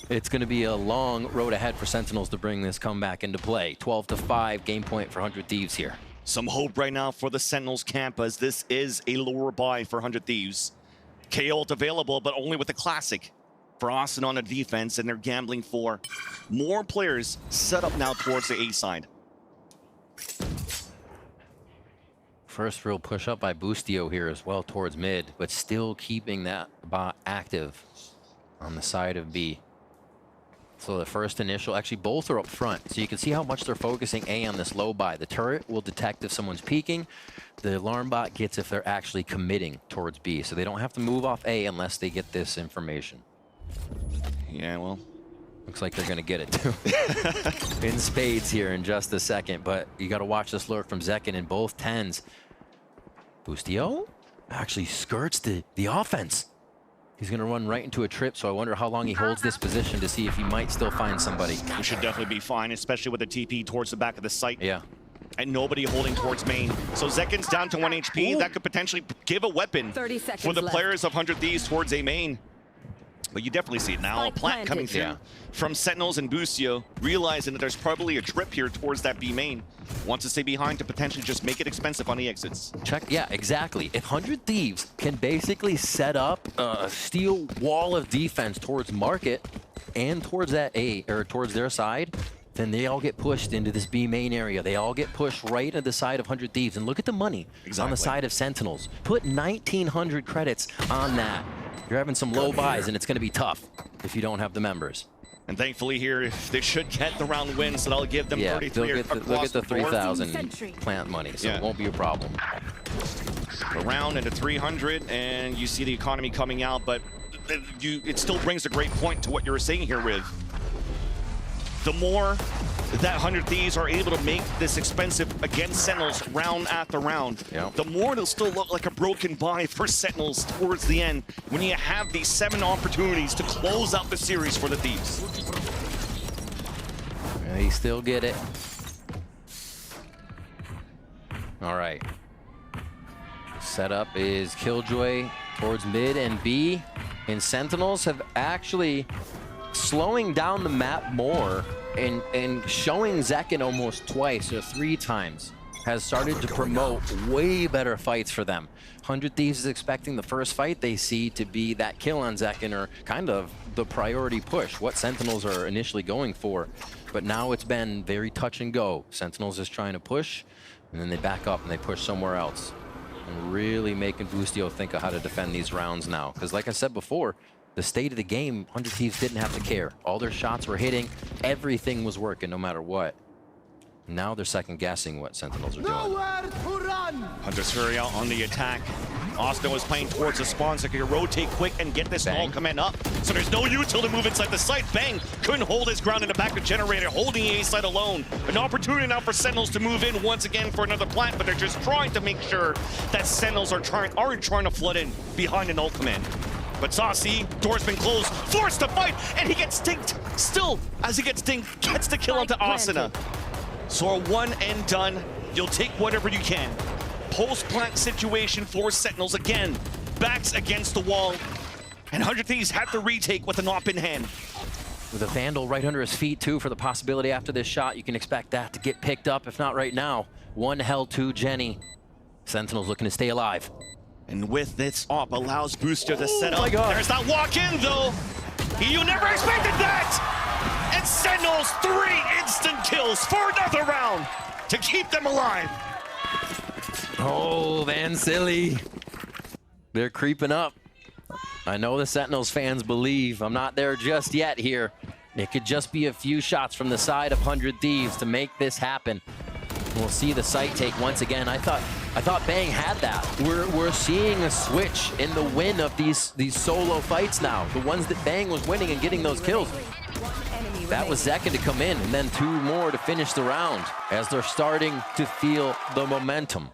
It's going to be a long road ahead for Sentinels to bring this comeback into play. 12-5 game point for 100 Thieves here. Some hope right now for the Sentinels camp, as this is a lower buy for 100 Thieves. KO ult available, but only with the classic for Austin on the defense, and they're gambling for more players set up now towards the A side. First real push up by Boostio here as well towards mid, but still keeping that bot active on the side of B. So the first initial, actually both are up front. So you can see how much they're focusing A on this low buy. The turret will detect if someone's peeking. The alarm bot gets if they're actually committing towards B. So they don't have to move off A unless they get this information. Yeah, well. Looks like they're gonna get it too. In spades here in just a second, but you gotta watch this lurk from Zekin in both tens. Boostio actually skirts the offense. He's going to run right into a trip, so I wonder how long he holds this position to see if he might still find somebody. We should definitely be fine, especially with the TP towards the back of the site. Yeah. And nobody holding towards main. So Zekin's down to 1 HP. Ooh. That could potentially give a weapon for the players of 100 Thieves towards a main. But you definitely see it now. A plant coming through from Sentinels and Boostio, realizing that there's probably a drip here towards that B main. Wants to stay behind to potentially just make it expensive on the exits. Check, yeah, exactly. If 100 Thieves can basically set up a steel wall of defense towards market and towards that A, or towards their side, then they all get pushed into this B main area. They all get pushed right into the side of 100 Thieves. And look at the money on the side of Sentinels. Put 1,900 credits on that. You're having some low buys, and it's going to be tough if you don't have the members. And thankfully here, they should get the round win, so that'll give them 33 they'll get the 3,000 plant money, so it won't be a problem. A round and a 300, and you see the economy coming out, but it still brings a great point to what you were saying here, Riv. The more that 100 Thieves are able to make this expensive against Sentinels round after round, the more it'll still look like a broken buy for Sentinels towards the end when you have these 7 opportunities to close out the series for the Thieves. They still get it. All right. Setup is Killjoy towards mid and B, and Sentinels have actually slowing down the map more and showing Zekin almost twice or 3 times has started to promote way better fights for them. 100 Thieves is expecting the first fight they see to be that kill on Zekin, or kind of the priority push, what Sentinels are initially going for. But now it's been very touch and go. Sentinels is trying to push, and then they back up and they push somewhere else. And really making Boostio think of how to defend these rounds now. Because like I said before, the state of the game, 100 Thieves didn't have to care. All their shots were hitting. Everything was working no matter what. Now they're second guessing what Sentinels are doing. Hunter's Fury out on the attack. Austin was playing towards the spawn, so he could rotate quick and get this small command up. So there's no util to move inside the site. Bang couldn't hold his ground in the back of Generator, holding A side alone. An opportunity now for Sentinels to move in once again for another plant, but they're just trying to make sure that Sentinels aren't trying to flood in behind an ult command. But Saucy, door's been closed, forced to fight, and he gets stinked. Still, as he gets stinked, gets the kill onto Asuna. So a one and done. You'll take whatever you can. Post-plant situation for Sentinels again. Backs against the wall. And 100 Thieves have to retake with an op in hand. With a Vandal right under his feet, too, for the possibility after this shot. You can expect that to get picked up, if not right now. One held to Jenny. Sentinels looking to stay alive. And with this op, allows Booster to set up. There's that walk-in, though. You never expected that! And Sentinels 3 instant kills for another round to keep them alive. Oh, Van Silly. They're creeping up. I know the Sentinels fans believe. I'm not there just yet here. It could just be a few shots from the side of 100 Thieves to make this happen. We'll see the site take once again. I thought Bang had that. We're seeing a switch in the win of these solo fights now. The ones that Bang was winning and getting those kills. That was second to come in, and then 2 more to finish the round as they're starting to feel the momentum.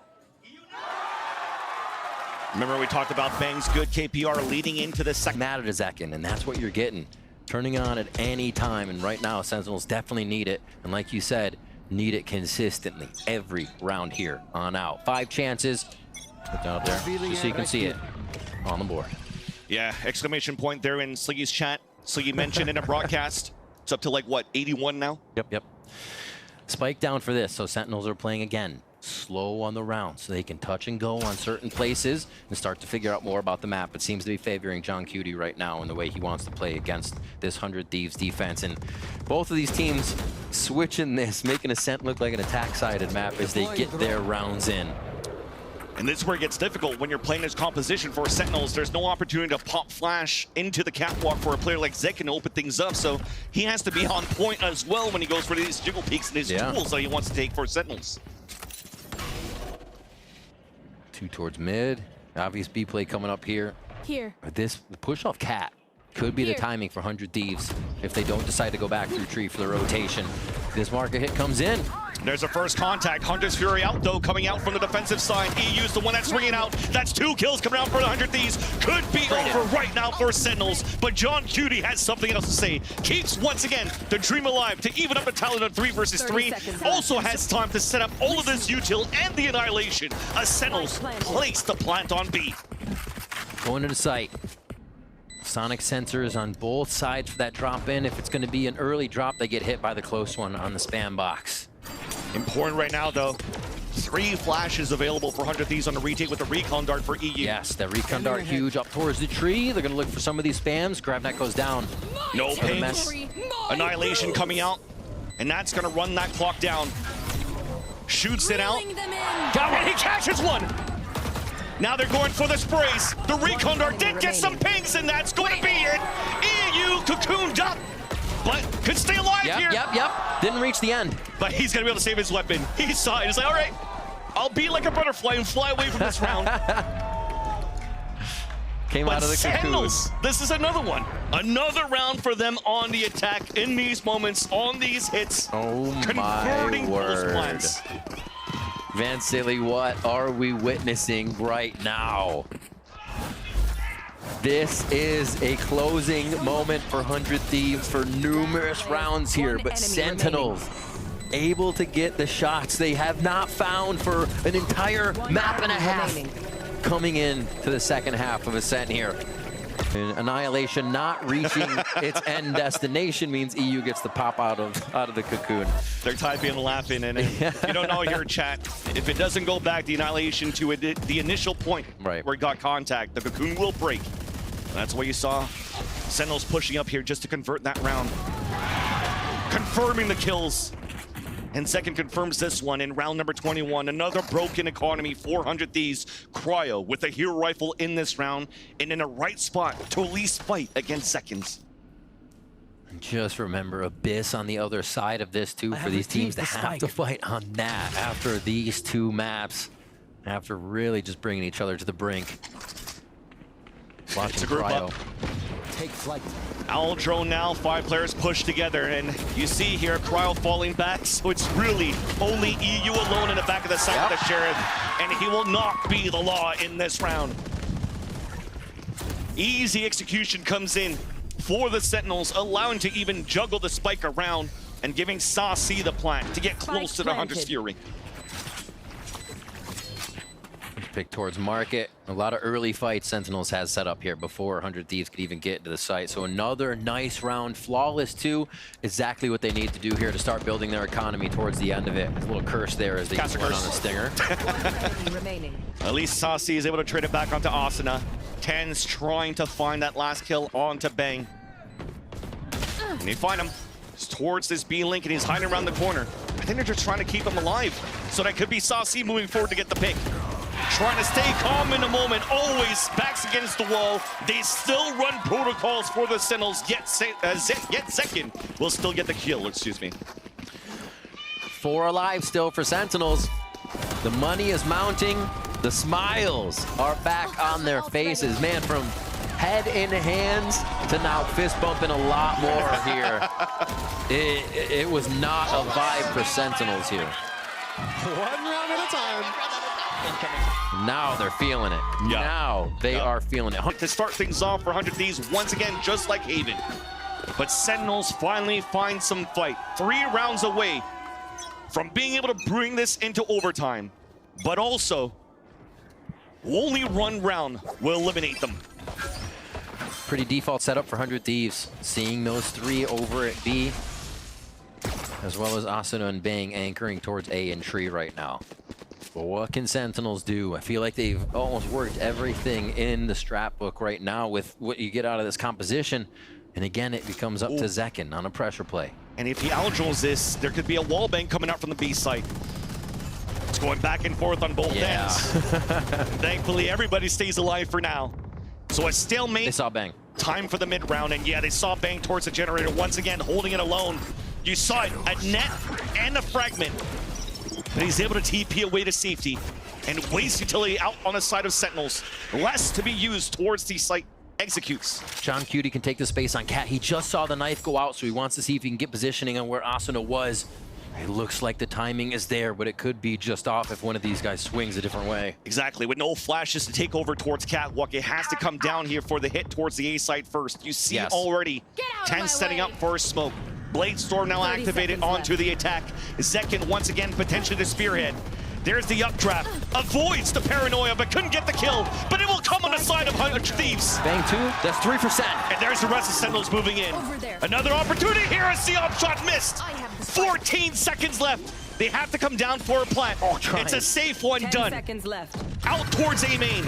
Remember we talked about Bang's good KPR leading into the second. Matter to Zekin, and that's what you're getting. Turning on at any time, and right now Sentinels definitely need it. And like you said, need it consistently every round here on out. 5 chances. Put down up there just so you can see it on the board. Yeah, exclamation point there in Sliggy's chat. Sliggy mentioned in a broadcast. It's up to like, what, 81 now? Yep. Spike down for this, so Sentinels are playing again. Slow on the round, so they can touch and go on certain places and start to figure out more about the map. It seems to be favoring John Cutie right now in the way he wants to play against this 100 Thieves defense. And both of these teams switching this, making Ascent look like an attack-sided map as they get their rounds in. And this is where it gets difficult when you're playing this composition for Sentinels. There's no opportunity to pop flash into the catwalk for a player like Zekin to open things up. So he has to be on point as well when he goes for these jiggle peeks and his tools that he wants to take for Sentinels. 2 towards mid. Obvious B play coming up here. The push off cat could be the timing for 100 Thieves if they don't decide to go back through tree for the rotation. This marker hit comes in. There's a first contact. Hunter's Fury out, though, coming out from the defensive side. EU's the one that's ringing out. That's 2 kills coming out for the 100 Thieves. Could be over right now for Sentinels, but John Cutie has something else to say. Keeps, once again, the dream alive to even up the tally on 3 versus 3. Also has time to set up all of this util and the annihilation. As Sentinels place the plant on B. Going to the site. Sonic sensors on both sides for that drop in. If it's going to be an early drop, they get hit by the close one on the spam box. Important right now, though. 3 flashes available for 100 Thieves on the retake with the recon dart for EU. Yes, that recon dart huge up towards the tree. They're going to look for some of these spams. Grabnet goes down. No pings. Annihilation coming out. And that's going to run that clock down. Shoots it out. Got one. He catches one. Now they're going for the sprays. The recon dart did get some pings, and that's going to be it. EU cocooned up, but could stay alive here. Yep. Didn't reach the end. But he's going to be able to save his weapon. He saw it. He's like, all right, I'll be like a butterfly and fly away from this round. Came out of the Sentinels, this is another one. Another round for them on the attack in these moments, on these hits. Oh converting my those word. plants. Van Silly, what are we witnessing right now? This is a closing moment for 100 Thieves for numerous rounds here, but Sentinels able to get the shots they have not found for an entire map and a half coming in to the second half of Ascent here. And Annihilation not reaching its end destination means EU gets the pop out of the cocoon. They're typing and laughing, and you don't know here, chat. If it doesn't go back, the Annihilation to the initial point where it got contact, the cocoon will break. And that's what you saw. Sentinels pushing up here just to convert that round. Confirming the kills. And second confirms this one in round number 21. Another broken economy, 400 Thieves. Cryo with a hero rifle in this round and in a right spot to at least fight against seconds. Just remember, Abyss on the other side of this too, for these teams to have to fight on that after these two maps, after really just bringing each other to the brink. Watching Cryo Take flight. Owl drone now, 5 players pushed together, and you see here Cryo falling back, so it's really only EU alone in the back of the site with the Sheriff, and he will not be the law in this round. Easy execution comes in for the Sentinels, allowing to even juggle the spike around and giving Saucy the plant to get close to the Hunter's Fury. Pick towards market. A lot of early fights Sentinels has set up here before 100 Thieves could even get to the site. So another nice round, flawless too. Exactly what they need to do here to start building their economy towards the end of it. A little curse there as they went on a stinger. At least Saucy is able to trade it back onto Asuna. Ten's trying to find that last kill onto Bang. And you find him. It's towards this B link and he's hiding around the corner. I think they're just trying to keep him alive. So that could be Saucy moving forward to get the pick. Trying to stay calm in the moment, always backs against the wall. They still run protocols for the Sentinels, yet second will still get the kill, excuse me. 4 alive still for Sentinels. The money is mounting. The smiles are back on their faces. Man, from head in hands to now fist bumping a lot more here. It was not a vibe for Sentinels here. 1 round at a time. Now they're feeling it. Yeah. Now they are feeling it. To start things off for 100 Thieves, once again, just like Haven. But Sentinels finally find some fight. 3 rounds away from being able to bring this into overtime. But also, only 1 round will eliminate them. Pretty default setup for 100 Thieves. Seeing those 3 over at B, as well as Asuna and Bang anchoring towards A and Tree right now. But what can Sentinels do? I feel like they've almost worked everything in the strat book right now with what you get out of this composition. And again, it becomes up to Zekin on a pressure play. And if he outdrills this, there could be a wall bang coming out from the B site. It's going back and forth on both ends. Thankfully, everybody stays alive for now. So a stalemate. They saw Bang. Time for the mid round, and yeah, they saw Bang towards the generator once again, holding it alone. You saw it, a net and a fragment. But he's able to TP away to safety and waste utility out on the side of Sentinels. Less to be used towards the site executes. John Cutie can take the space on Cat. He just saw the knife go out, so he wants to see if he can get positioning on where Asuna was. It looks like the timing is there, but it could be just off if one of these guys swings a different way. Exactly, with no flashes to take over towards Catwalk, it has to come down here for the hit towards the A site first. You see already 10 setting up for a smoke. Blade Storm now activated onto the attack. Zekin once again potentially the spearhead. There's the updraft. Avoids the paranoia, but couldn't get the kill. But it will come on the side of 100 Thieves. Bang 2, that's 3%. And there's the rest of Sentinels moving in. Another opportunity here as the upshot missed. 14 seconds left. They have to come down for a plant. It's a safe one 10 done. seconds left. Out towards A main.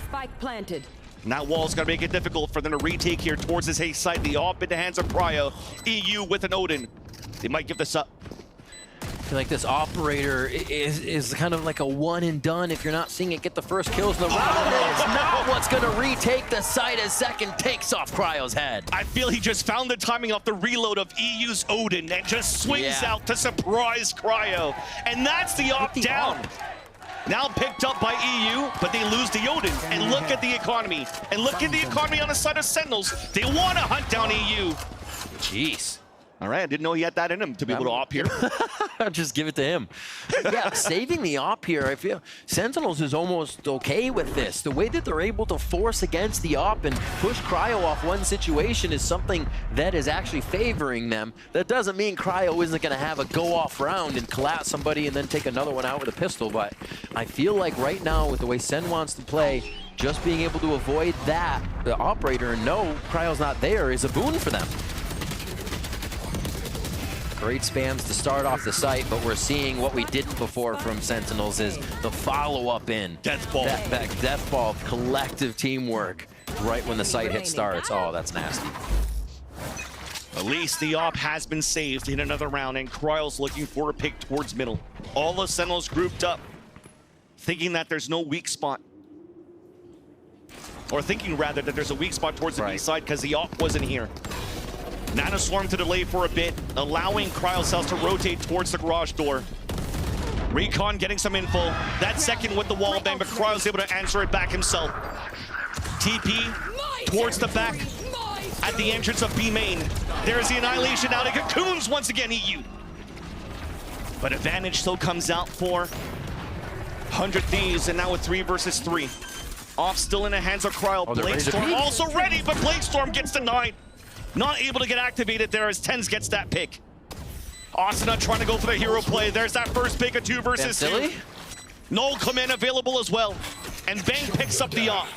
Spike planted. And that wall's gonna make it difficult for them to retake here towards this A side. The op in the hands of Cryo. EU with an Odin. They might give this up. I feel like this operator is kind of like a one and done. If you're not seeing it get the first kills in the round, it's not what's gonna retake the site as Second takes off Cryo's head. I feel he just found the timing off the reload of EU's Odin and just swings out to surprise Cryo. And that's the op down. Now picked up by EU, but they lose the Odin. And look at the economy. And look at the economy on the side of Sentinels. They want to hunt down EU. Jeez. All right, I didn't know he had that in him to be able to op here. Just give it to him. Yeah, saving the op here, I feel Sentinels is almost okay with this. The way that they're able to force against the op and push Cryo off one situation is something that is actually favoring them. That doesn't mean Cryo isn't going to have a go-off round and collapse somebody and then take another one out with a pistol, but I feel like right now with the way Sen wants to play, just being able to avoid that, the operator, and know Cryo's not there is a boon for them. Great spams to start off the site, but we're seeing what we didn't before from Sentinels is the follow-up in. Death ball. That death ball, collective teamwork right when the site hit starts. Oh, that's nasty. At least the op has been saved in another round, and Kryle's looking for a pick towards middle. All the Sentinels grouped up, thinking that there's no weak spot. Or thinking, rather, that there's a weak spot towards the B side because the op wasn't here. Nanoswarm to delay for a bit, allowing Cryocells to rotate towards the garage door. Recon getting some info. That second with the wall bang, but Cryo's able to answer it back himself. TP towards the back at the entrance of B main. There's the annihilation out of Cocoons once again, EU. But advantage still comes out for 100 Thieves, and now with 3 versus 3. Off still in the hands of Cryle. Bladestorm also ready, but Bladestorm gets denied. Not able to get activated there as Tens gets that pick. Asuna trying to go for the hero play. There's that first pick of 2 versus 2. Null command available as well. And Bang picks up the off.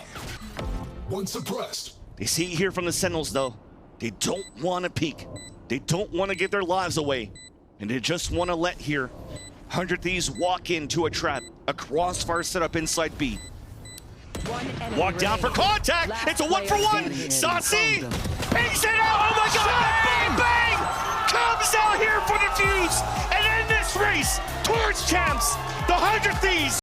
One suppressed. They see here from the Sentinels though. They don't want to peek. They don't want to give their lives away. And they just want to let here 100 Thieves walk into a trap. A crossfire set up inside B. Walk down for contact. It's a 1-for-1. Saucy bangs it out. Oh my god! Bang bang! Comes out here for the fuse and end this race towards champs. The 100 Thieves